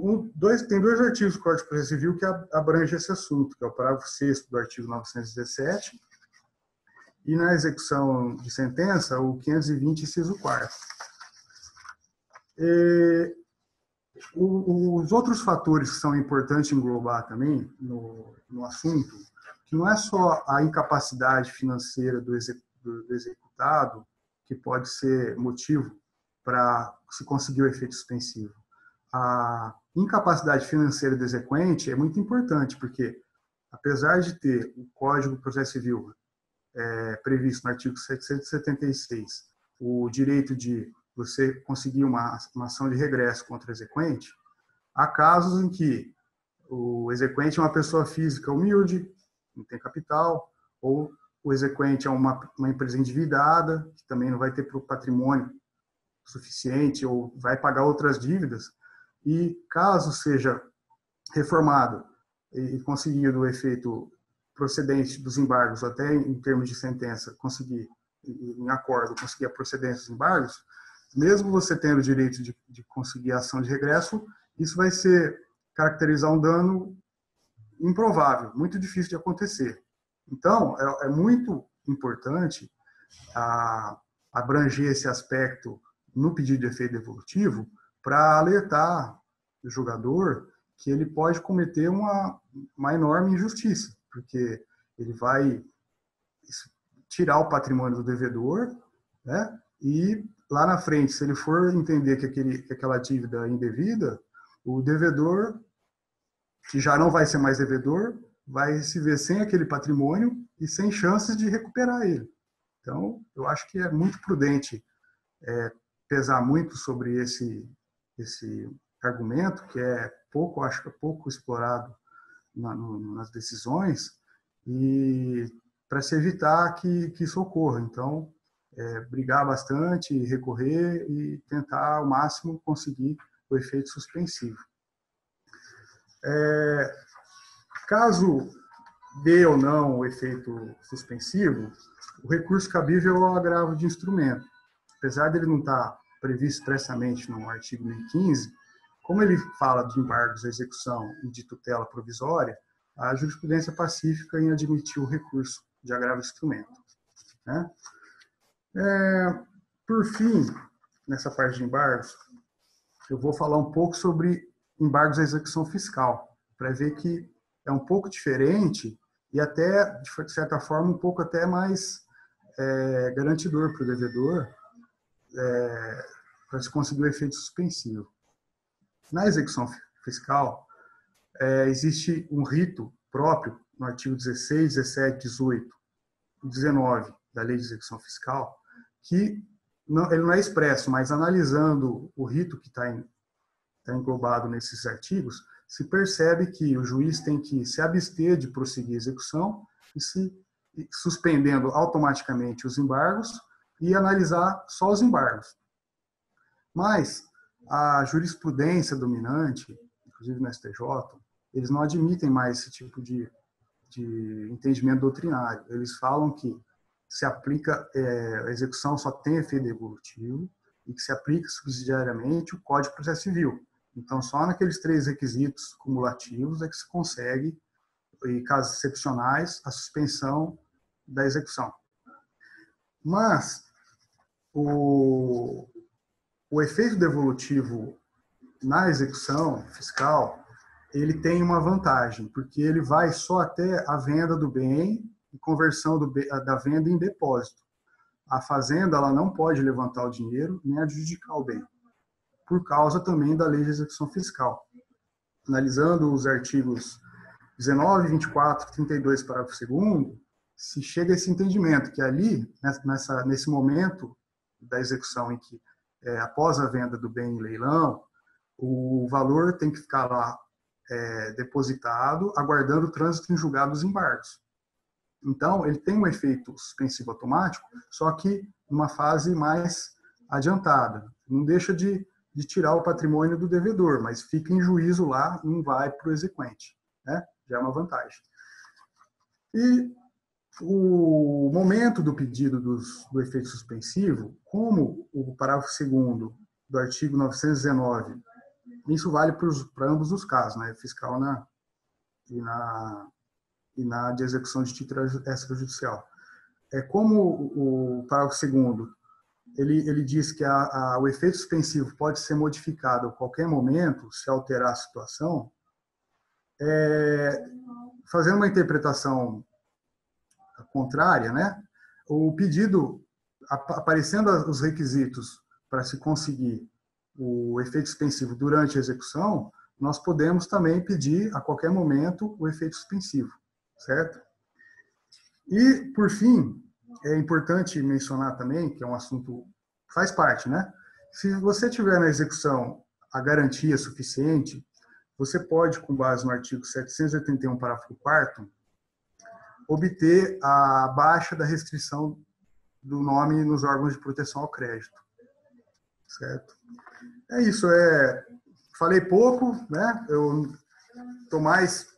tem dois artigos do Código de Processo Civil que abrangem esse assunto, que é o parágrafo 6º do artigo 917 e, na execução de sentença, o 520, inciso 4º. Os outros fatores que são importantes englobar também no assunto, que não é só a incapacidade financeira do executado, que pode ser motivo para se conseguir o efeito suspensivo. A incapacidade financeira do exequente é muito importante, porque, apesar de ter o Código de Processo Civil previsto no artigo 776, o direito de você conseguir uma ação de regresso contra o exequente, há casos em que o exequente é uma pessoa física humilde, não tem capital, ou o exequente é uma empresa endividada, que também não vai ter patrimônio suficiente, ou vai pagar outras dívidas, e caso seja reformado e conseguido o efeito procedente dos embargos, até em termos de sentença, conseguir, em acordo, conseguir a procedência dos embargos, mesmo você tendo o direito de conseguir a ação de regresso, isso vai caracterizar um dano improvável, muito difícil de acontecer. Então, é muito importante abranger esse aspecto no pedido de efeito devolutivo para alertar o julgador que ele pode cometer uma enorme injustiça, porque ele vai tirar o patrimônio do devedor, né? E lá na frente, se ele for entender que aquela dívida é indevida, o devedor, que já não vai ser mais devedor, vai se ver sem aquele patrimônio e sem chances de recuperar ele. Então, eu acho que é muito prudente pesar muito sobre esse argumento, que acho que é pouco explorado nas decisões, e para se evitar que isso ocorra. Então, brigar bastante, recorrer e tentar ao máximo conseguir o efeito suspensivo. Caso dê ou não o efeito suspensivo, o recurso cabível é o agravo de instrumento. Apesar dele não estar previsto expressamente no artigo 1015, como ele fala de embargos à execução e de tutela provisória, a jurisprudência pacífica em admitir o recurso de agravo de instrumento, né? Por fim, nessa parte de embargos, eu vou falar um pouco sobre embargos à execução fiscal, para ver que é um pouco diferente e até, de certa forma, um pouco até mais garantidor para o devedor, para se conseguir o efeito suspensivo. Na execução fiscal, existe um rito próprio, no artigo 16, 17, 18 e 19 da Lei de Execução Fiscal, que ele não é expresso, mas analisando o rito que está englobado nesses artigos, se percebe que o juiz tem que se abster de prosseguir a execução e suspendendo automaticamente os embargos e analisar só os embargos. Mas a jurisprudência dominante, inclusive no STJ, eles não admitem mais esse tipo de entendimento doutrinário. Eles falam que se aplica, a execução só tem efeito devolutivo e que se aplica subsidiariamente o Código de Processo Civil. Então, só naqueles 3 requisitos cumulativos é que se consegue, em casos excepcionais, a suspensão da execução. Mas o efeito devolutivo na execução fiscal, ele tem uma vantagem, porque ele vai só até a venda do bem e conversão da venda em depósito. A fazenda ela não pode levantar o dinheiro nem adjudicar o bem, por causa também da Lei de Execução Fiscal. Analisando os artigos 19, 24, 32, parágrafo 2º, se chega a esse entendimento que ali, nesse momento da execução em que, após a venda do bem em leilão, o valor tem que ficar lá depositado, aguardando o trânsito em julgado dos embargos. Então, ele tem um efeito suspensivo automático, só que numa fase mais adiantada. Não deixa de tirar o patrimônio do devedor, mas fica em juízo lá, não vai para o exequente, né? Já é uma vantagem. E o momento do pedido do efeito suspensivo, como o parágrafo 2º do artigo 919, isso vale para ambos os casos, né? Fiscal e na de execução de título extrajudicial. Como o parágrafo 2º, ele diz que o efeito suspensivo pode ser modificado a qualquer momento, se alterar a situação, fazendo uma interpretação contrária, né? O pedido, aparecendo os requisitos para se conseguir o efeito suspensivo durante a execução, nós podemos também pedir a qualquer momento o efeito suspensivo, certo? E, por fim, é importante mencionar também, que é um assunto que faz parte, né? Se você tiver na execução a garantia suficiente, você pode, com base no artigo 781, parágrafo 4º, obter a baixa da restrição do nome nos órgãos de proteção ao crédito, certo? É isso, falei pouco, né? Eu estou mais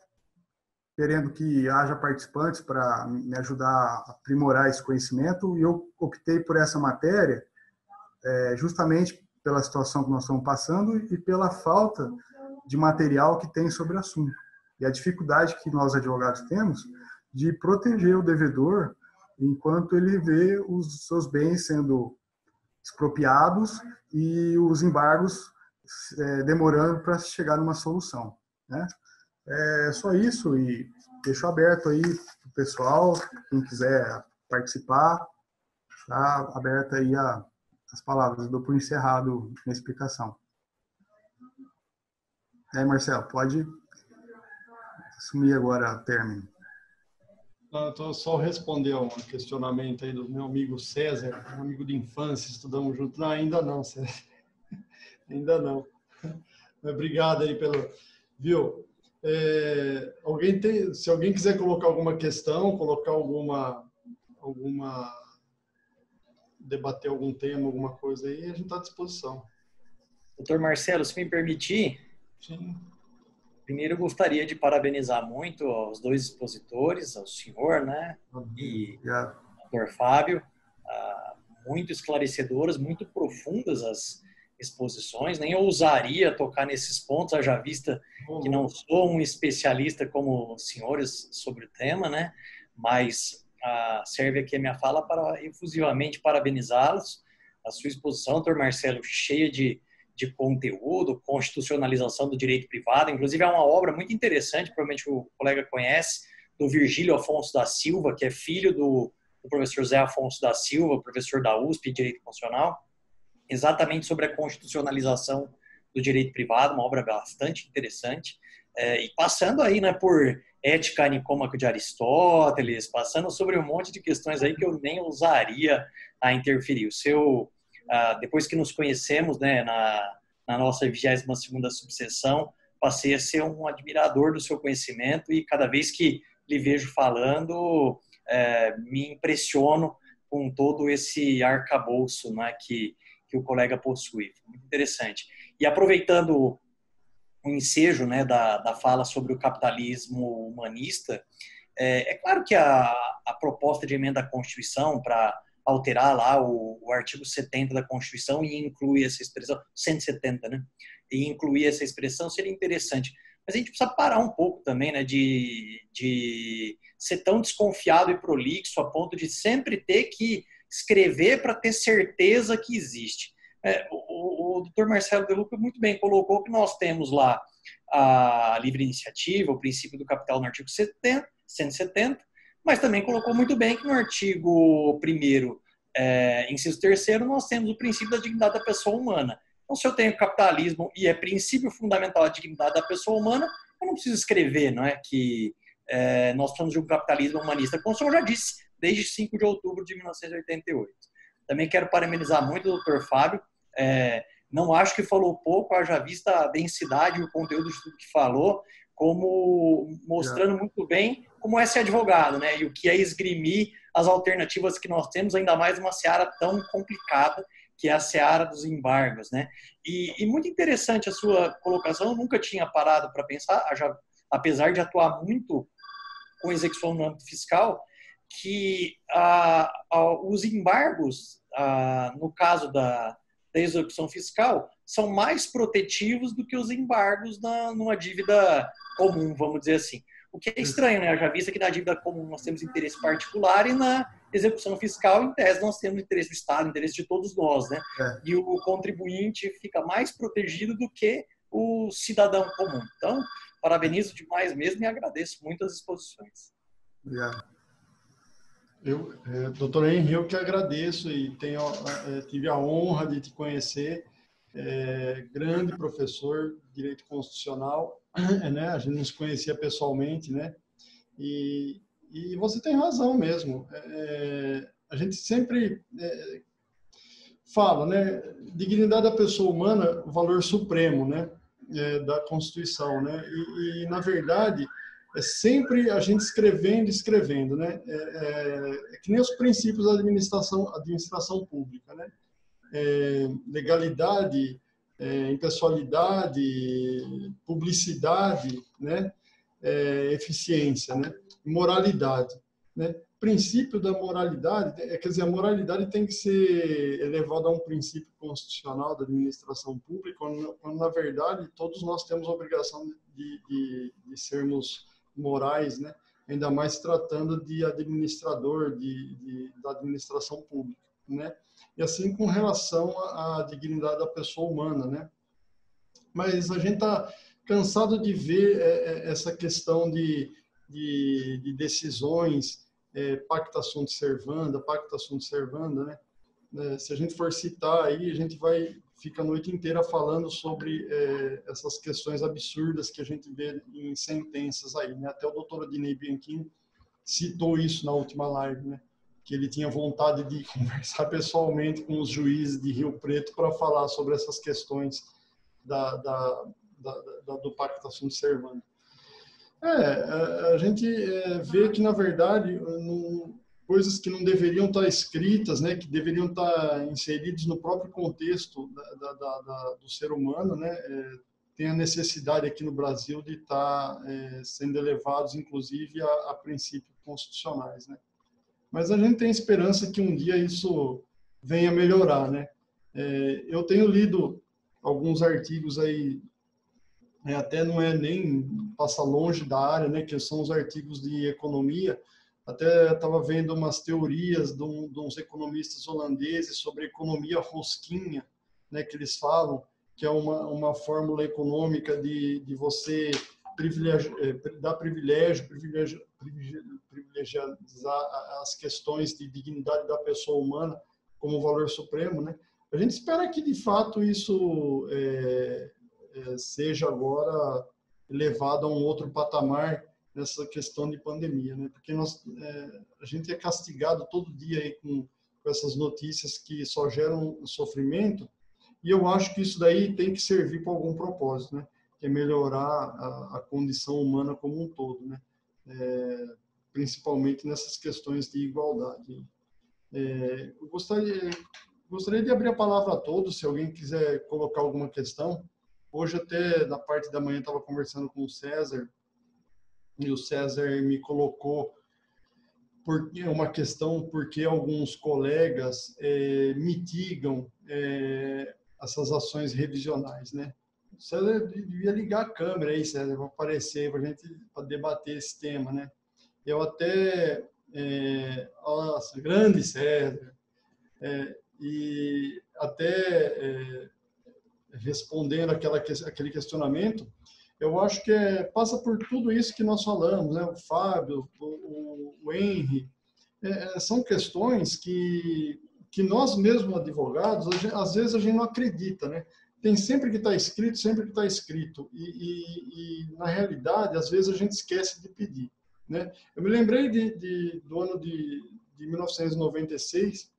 querendo que haja participantes para me ajudar a aprimorar esse conhecimento, e eu optei por essa matéria justamente pela situação que nós estamos passando e pela falta de material que tem sobre o assunto. E a dificuldade que nós, advogados, temos de proteger o devedor enquanto ele vê os seus bens sendo expropriados e os embargos demorando para chegar numa solução, né? É só isso, e deixo aberto aí para o pessoal, quem quiser participar, está aberta aí as palavras. Eu dou por encerrado minha explicação. E aí, Marcelo, pode assumir agora a término. Então, só responder a um questionamento aí do meu amigo César, um amigo de infância, estudamos juntos. Não, ainda não, César. Ainda não. Obrigado aí pelo... Viu? Se alguém quiser colocar alguma questão, colocar alguma debater algum tema, alguma coisa aí, a gente está à disposição. Doutor Marcelo, se me permitir, Sim. primeiro eu gostaria de parabenizar muito aos dois expositores, ao senhor, né, e ao doutor Fábio, muito esclarecedoras, muito profundas as exposições. Nem ousaria tocar nesses pontos, haja vista que não sou um especialista como os senhores sobre o tema, né, mas serve aqui a minha fala para efusivamente parabenizá-los. A sua exposição, doutor Marcelo, cheia de conteúdo, constitucionalização do direito privado. Inclusive, é uma obra muito interessante, provavelmente o colega conhece, do Virgílio Afonso da Silva, que é filho do professor Zé Afonso da Silva, professor da USP de Direito Constitucional, exatamente sobre a constitucionalização do direito privado, uma obra bastante interessante. E passando aí, né, por Ética Nicômaco de Aristóteles, passando sobre um monte de questões aí que eu nem ousaria a interferir. Depois que nos conhecemos, né, na nossa 22ª subseção, passei a ser um admirador do seu conhecimento e cada vez que lhe vejo falando, me impressiono com todo esse arcabouço, né, que o colega possui. Muito interessante. E aproveitando o ensejo, né, da fala sobre o capitalismo humanista, é claro que a proposta de emenda à Constituição para alterar lá o artigo 70 da Constituição e incluir essa expressão, 170, né? E incluir essa expressão seria interessante. Mas a gente precisa parar um pouco também, né, de ser tão desconfiado e prolixo a ponto de sempre ter que escrever para ter certeza que existe. O doutor Marcelo De Luca muito bem colocou que nós temos lá a livre iniciativa, o princípio do capital no artigo 170, mas também colocou muito bem que no artigo 1º, inciso 3º, nós temos o princípio da dignidade da pessoa humana. Então, se eu tenho capitalismo e é princípio fundamental a dignidade da pessoa humana, eu não preciso escrever, não é, que nós precisamos de um capitalismo humanista, como o senhor já disse, desde 5 de outubro de 1988. Também quero parabenizar muito o doutor Fábio. Não acho que falou pouco, haja vista a densidade e o conteúdo de tudo que falou, como mostrando muito bem como é ser advogado, né? E o que é esgrimir as alternativas que nós temos, ainda mais numa seara tão complicada, que é a seara dos embargos, né? E muito interessante a sua colocação, eu nunca tinha parado para pensar, apesar de atuar muito com execução no âmbito fiscal, que os embargos, no caso da execução fiscal, são mais protetivos do que os embargos numa dívida comum, vamos dizer assim. O que é estranho, né? Já visto que na dívida comum nós temos interesse particular e na execução fiscal, em tese, nós temos interesse do Estado, interesse de todos nós, né? E o contribuinte fica mais protegido do que o cidadão comum. Então, parabenizo demais mesmo e agradeço muito as exposições. Obrigado. Doutor Henrique, eu que agradeço e tive a honra de te conhecer, grande professor de Direito Constitucional, né? A gente não se conhecia pessoalmente, né? E você tem razão mesmo. A gente sempre fala, né? Dignidade da pessoa humana, valor supremo, né? Da Constituição, né? E na verdade é sempre a gente escrevendo, né? É que nem os princípios da administração pública, né? Legalidade, impessoalidade, publicidade, né? Eficiência, né? Moralidade, né? Princípio da moralidade, quer dizer, a moralidade tem que ser elevada a um princípio constitucional da administração pública, quando na verdade todos nós temos a obrigação de sermos morais, né? Ainda mais tratando de administrador da administração pública, né? E assim com relação à dignidade da pessoa humana, né? Mas a gente está cansado de ver essa questão de decisões, pacta sunt servanda, né? Se a gente for citar aí, a gente fica a noite inteira falando sobre essas questões absurdas que a gente vê em sentenças aí, né? Até o doutor Adinei Bianchini citou isso na última live, né? Que ele tinha vontade de conversar pessoalmente com os juízes de Rio Preto para falar sobre essas questões do pacta sunt servanda. A gente vê que, na verdade, coisas que não deveriam estar escritas, né, que deveriam estar inseridos no próprio contexto do ser humano, né, tem a necessidade aqui no Brasil de estar sendo elevados, inclusive, a princípios constitucionais, né. Mas a gente tem esperança que um dia isso venha melhorar, né. Eu tenho lido alguns artigos aí, até não é nem passa longe da área, né, que são os artigos de economia. Até estava vendo umas teorias de uns economistas holandeses sobre economia rosquinha, né, que eles falam que é uma fórmula econômica de você dar privilegiar as questões de dignidade da pessoa humana como valor supremo, né? A gente espera que, de fato, isso seja agora levado a um outro patamar nessa questão de pandemia, né? Porque a gente é castigado todo dia aí com essas notícias que só geram sofrimento, e eu acho que isso daí tem que servir para algum propósito, né? Que é melhorar a condição humana como um todo, né? Principalmente nessas questões de igualdade. Eu gostaria de abrir a palavra a todos, se alguém quiser colocar alguma questão. Hoje até na parte da manhã estava conversando com o César, e o César me colocou uma questão porque alguns colegas mitigam essas ações revisionais, né? O César devia ligar a câmera aí, César, para aparecer, para a gente debater esse tema, né? Eu até... nossa, grande César! E até respondendo aquele questionamento, eu acho que passa por tudo isso que nós falamos, né? O Fábio, o Henry, são questões que nós mesmos advogados, às vezes a gente não acredita, né? Tem sempre que está escrito, sempre que está escrito, e na realidade, às vezes a gente esquece de pedir, né? Eu me lembrei do ano de 1996,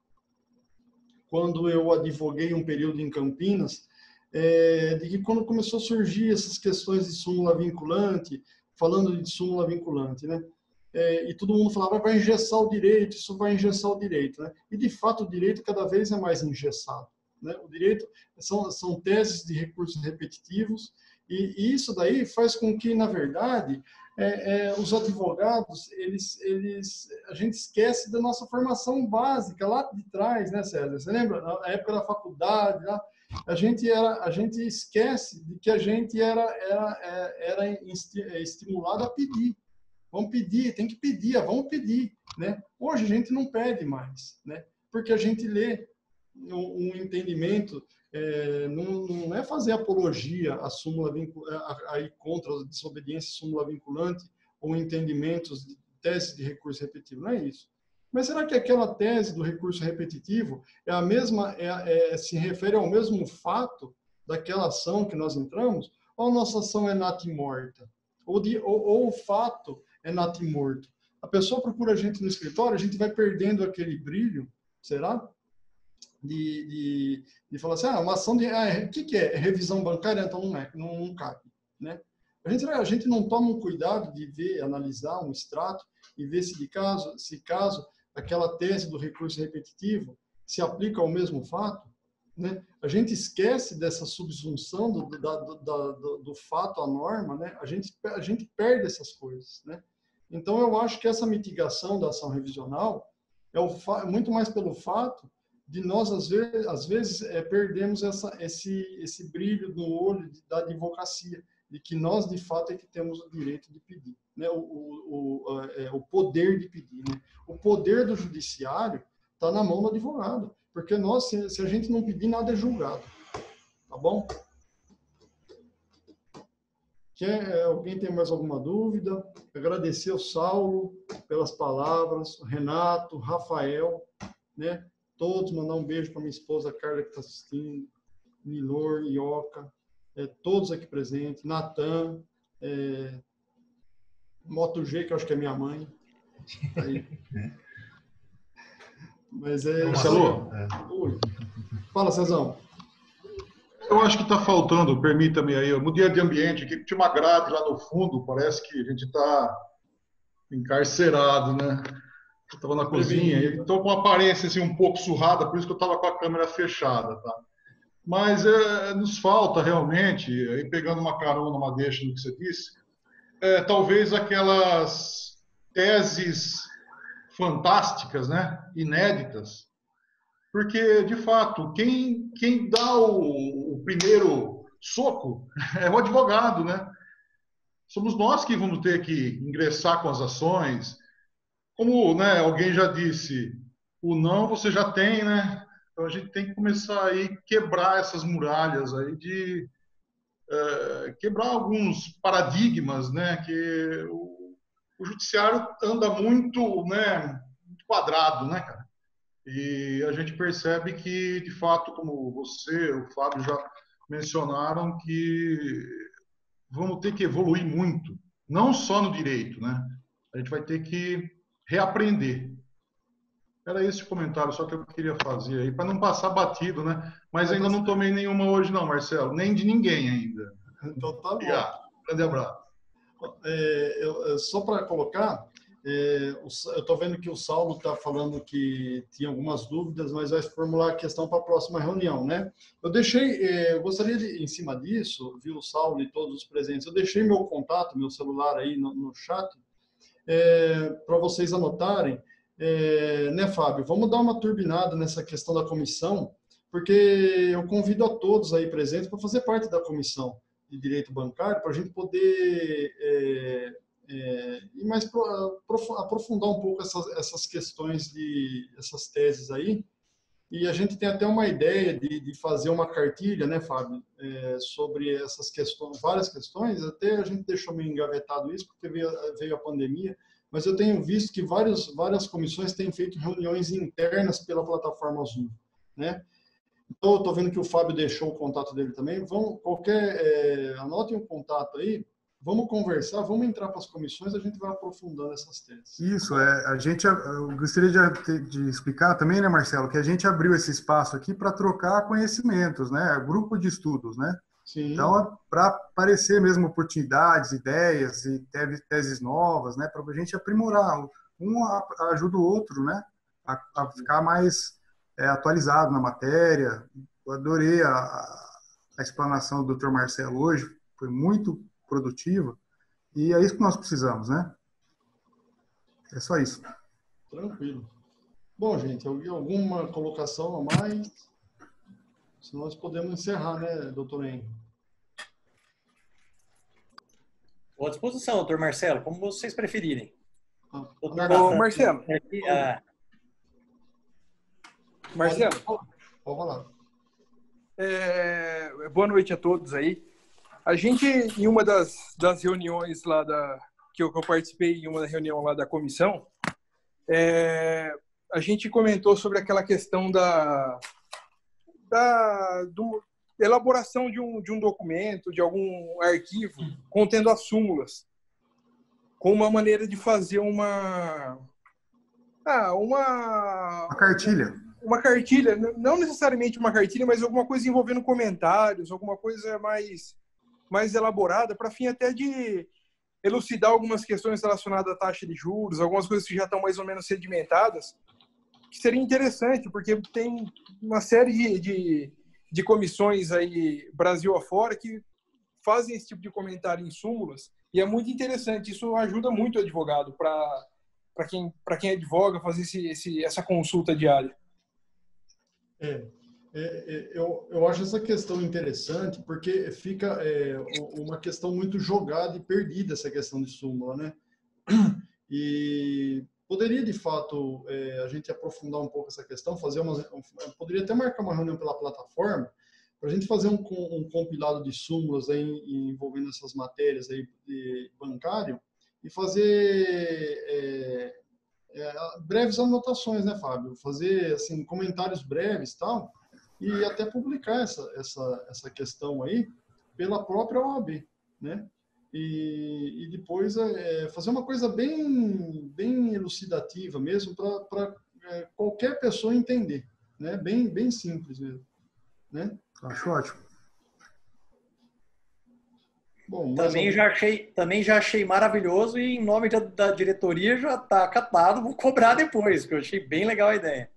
quando eu advoguei um período em Campinas, de que quando começou a surgir essas questões de súmula vinculante, falando de súmula vinculante, né? E todo mundo falava, vai engessar o direito, isso vai engessar o direito, né? E, de fato, o direito cada vez é mais engessado, né? O direito são teses de recursos repetitivos, e isso daí faz com que, na verdade, os advogados, a gente esquece da nossa formação básica lá de trás, né, César? Você lembra? Na época da faculdade, lá, a gente esquece de que a gente era estimulado a pedir. Vamos pedir, tem que pedir, vamos pedir, né? Hoje a gente não pede mais, né? Porque a gente lê um entendimento, não é fazer apologia à súmula aí contra a desobediência à súmula vinculante ou entendimentos de tese de recurso repetitivo, não é isso. Mas será que aquela tese do recurso repetitivo é a mesma, se refere ao mesmo fato daquela ação que nós entramos, ou a nossa ação é natimorta? Ou o fato é natimorto? A pessoa procura a gente no escritório, a gente vai perdendo aquele brilho, será? De falar assim, uma ação de... o que é? Revisão bancária? Então não cabe, né? A gente não toma um cuidado de ver, analisar um extrato e ver se caso aquela tese do recurso repetitivo se aplica ao mesmo fato, né? A gente esquece dessa subsunção do fato à norma, né? A gente perde essas coisas, né? Então, eu acho que essa mitigação da ação revisional muito mais pelo fato de nós, às vezes perdemos esse brilho no olho da advocacia, de que nós, de fato, é que temos o direito de pedir, né? O poder de pedir, né? O poder do judiciário está na mão do advogado, porque se a gente não pedir, nada é julgado, tá bom? Alguém tem mais alguma dúvida? Agradecer ao Saulo pelas palavras, o Renato, Rafael, né? Todos, mandar um beijo para minha esposa Carla, que está assistindo, Nilor, Ioca, todos aqui presentes, Natan, Moto G, que eu acho que é minha mãe. Aí. Mas Marcelo? Fala, Cezão. Eu acho que está faltando, permita-me aí, no dia de ambiente, aqui tinha uma grade lá no fundo, parece que a gente está encarcerado, né? Eu estava na cozinha, então com uma aparência assim, um pouco surrada, por isso que eu estava com a câmera fechada. Tá? Mas nos falta realmente, aí pegando uma carona, uma deixa no que você disse, talvez aquelas teses fantásticas, né? Inéditas, porque, de fato, quem dá o primeiro soco é o advogado, né? Somos nós que vamos ter que ingressar com as ações. Como, né, alguém já disse, o não você já tem, né? Então a gente tem que começar aí quebrar essas muralhas aí quebrar alguns paradigmas, né? Que o judiciário anda muito, né, quadrado, né, cara? E a gente percebe que, de fato, como você, o Fábio já mencionaram, que vamos ter que evoluir muito, não só no direito, né? A gente vai ter que reaprender. Era esse o comentário só que eu queria fazer aí, para não passar batido, né? Mas ainda não tomei nenhuma hoje não, Marcelo, nem de ninguém ainda. Então tá bom. Obrigado. Grande abraço. Só para colocar, eu estou vendo que o Saulo está falando que tinha algumas dúvidas, mas vai formular a questão para a próxima reunião, né? Eu gostaria de, em cima disso, viu, Saulo e todos os presentes, eu deixei meu contato, meu celular aí no chat, para vocês anotarem, né, Fábio? Vamos dar uma turbinada nessa questão da comissão, porque eu convido a todos aí presentes para fazer parte da comissão de direito bancário, para a gente poder e mais aprofundar um pouco essas questões essas teses aí. E a gente tem até uma ideia de fazer uma cartilha, né, Fábio, sobre essas questões, várias questões. Até a gente deixou meio engavetado isso porque veio a pandemia, mas eu tenho visto que várias comissões têm feito reuniões internas pela plataforma Zoom, né? Então, eu estou vendo que o Fábio deixou o contato dele também. Anotem o contato aí, vamos conversar, vamos entrar para as comissões, a gente vai aprofundando essas teses. Isso, eu gostaria de explicar também, né, Marcelo, que a gente abriu esse espaço aqui para trocar conhecimentos, né, grupo de estudos, né? Sim. Então, para aparecer mesmo oportunidades, ideias e teses novas, né, para a gente aprimorar, um ajuda o outro, né, a ficar mais atualizado na matéria. Eu adorei a explanação do Dr. Marcelo hoje, foi muito produtiva, e é isso que nós precisamos, né? É só isso. Tranquilo. Bom, gente, alguma colocação a mais? Senão nós podemos encerrar, né, doutor Henrique? Estou à disposição, doutor Marcelo, como vocês preferirem. Doutor Ô, Marcelo. Marcelo. Pode falar. Boa noite a todos aí. A gente, em uma das reuniões lá que eu participei, em uma reunião lá da comissão, a gente comentou sobre aquela questão da elaboração de um documento, de algum arquivo, contendo as súmulas, com uma maneira de fazer uma cartilha. Uma cartilha, não necessariamente uma cartilha, mas alguma coisa envolvendo comentários, alguma coisa mais elaborada, para fim até de elucidar algumas questões relacionadas à taxa de juros, algumas coisas que já estão mais ou menos sedimentadas, que seria interessante, porque tem uma série de comissões aí, Brasil afora, que fazem esse tipo de comentário em súmulas, e é muito interessante. Isso ajuda muito o advogado para quem advoga fazer essa consulta diária. Eu acho essa questão interessante, porque fica uma questão muito jogada e perdida, essa questão de súmula, né? E poderia, de fato, a gente aprofundar um pouco essa questão, poderia até marcar uma reunião pela plataforma, para a gente fazer um compilado de súmulas aí, envolvendo essas matérias aí de bancário, e fazer breves anotações, né, Fábio? Fazer assim, comentários breves e tal, e até publicar essa questão aí pela própria OAB, né? E depois fazer uma coisa bem elucidativa mesmo, para qualquer pessoa entender, né? Bem simples mesmo, né? Acho ótimo. Bom, também já achei maravilhoso e em nome da diretoria já está acatado, vou cobrar depois, porque eu achei bem legal a ideia.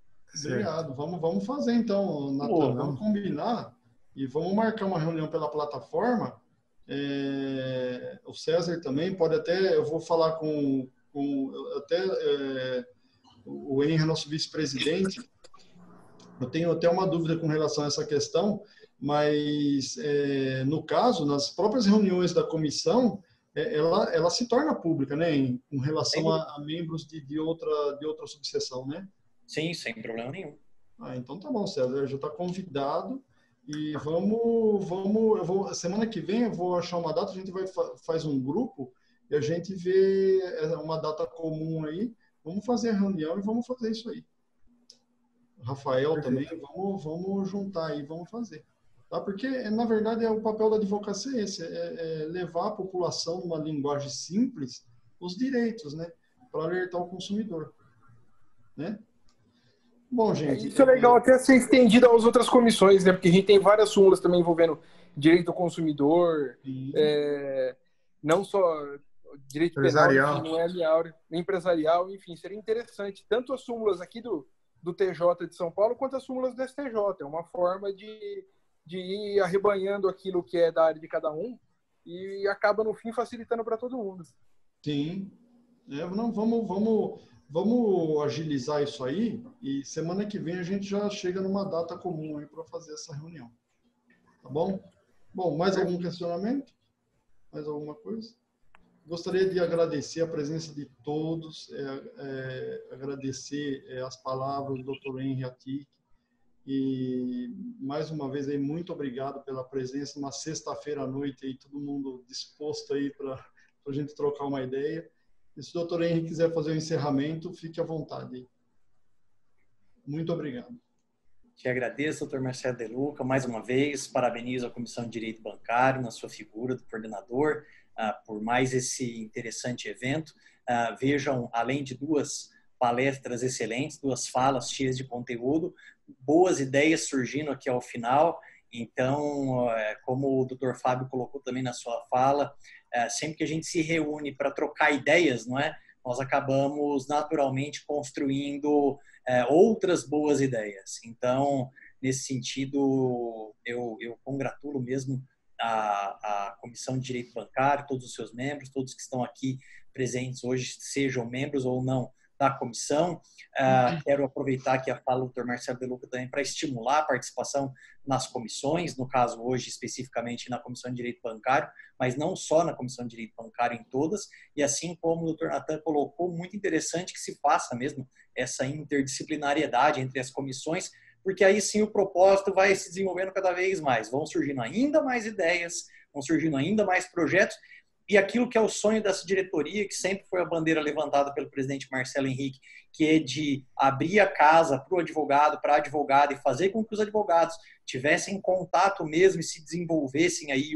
Obrigado. Vamos fazer então, Natan. Vamos combinar e vamos marcar uma reunião pela plataforma. O César também pode até, eu vou falar com o Henry, nosso vice-presidente. Eu tenho até uma dúvida com relação a essa questão, mas no caso, nas próprias reuniões da comissão, ela se torna pública, né, com relação a membros de outra subseção, né? Sim, sem problema nenhum. Então tá bom, César, já está convidado e semana que vem eu vou achar uma data, a gente faz um grupo e a gente vê uma data comum aí, vamos fazer a reunião e vamos fazer isso aí. Rafael também, vamos juntar aí, vamos fazer. Tá? Porque, na verdade, o papel da advocacia esse, é levar a população, numa linguagem simples, os direitos, né? Para alertar o consumidor. Né? Bom, gente... Isso é legal até ser estendido às outras comissões, né? Porque a gente tem várias súmulas também envolvendo direito ao consumidor, não só direito penal, não é empresarial, enfim, seria interessante. Tanto as súmulas aqui do TJ de São Paulo, quanto as súmulas do STJ. É uma forma de ir arrebanhando aquilo que é da área de cada um e acaba, no fim, facilitando para todo mundo. Sim. Vamos agilizar isso aí e semana que vem a gente já chega numa data comum aí para fazer essa reunião. Tá bom? Bom, mais algum questionamento? Mais alguma coisa? Gostaria de agradecer a presença de todos, agradecer as palavras do Dr. Henry Atik e mais uma vez aí muito obrigado pela presença na sexta-feira à noite aí todo mundo disposto aí para a gente trocar uma ideia. E se o Dr. Henry quiser fazer o encerramento, fique à vontade. Muito obrigado. Te agradeço, Dr. Marcelo De Luca, mais uma vez, parabenizo a Comissão de Direito Bancário, na sua figura do coordenador, por mais esse interessante evento. Vejam, além de 2 palestras excelentes, 2 falas cheias de conteúdo, boas ideias surgindo aqui ao final. Então, como o Dr. Fábio colocou também na sua fala, sempre que a gente se reúne para trocar ideias, não é? Nós acabamos naturalmente construindo outras boas ideias. Então, nesse sentido, eu congratulo mesmo a Comissão de Direito Bancário, todos os seus membros, todos que estão aqui presentes hoje, sejam membros ou não da comissão. Quero aproveitar aqui a fala do Dr. Marcelo De Luca também para estimular a participação nas comissões, no caso hoje especificamente na Comissão de Direito Bancário, mas não só na Comissão de Direito Bancário, em todas, e assim como o Dr. Natan colocou, muito interessante que se faça mesmo essa interdisciplinariedade entre as comissões, porque aí sim o propósito vai se desenvolvendo cada vez mais, vão surgindo ainda mais ideias, vão surgindo ainda mais projetos, e aquilo que é o sonho dessa diretoria, que sempre foi a bandeira levantada pelo presidente Marcelo Henrique, que é de abrir a casa para o advogado, para a advogada, e fazer com que os advogados tivessem contato mesmo e se desenvolvessem aí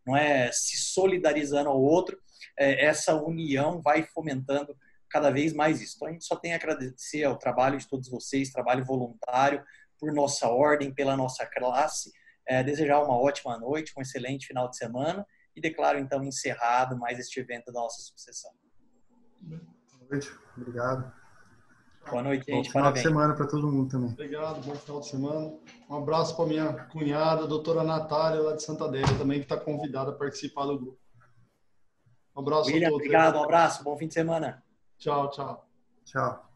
não é, se solidarizando ao outro, essa união vai fomentando cada vez mais isso. Então, a gente só tem a agradecer ao trabalho de todos vocês, trabalho voluntário, por nossa ordem, pela nossa classe, desejar uma ótima noite, um excelente final de semana, e declaro, então, encerrado mais este evento da nossa subseção. Boa noite, obrigado. Boa noite, gente. Bom final de semana para todo mundo também. Obrigado, bom final de semana. Um abraço para minha cunhada, a doutora Natália, lá de Santa Adélia, também, que está convidada a participar do grupo. Um abraço William, a todos. Obrigado, um abraço, bom fim de semana. Tchau, tchau. Tchau.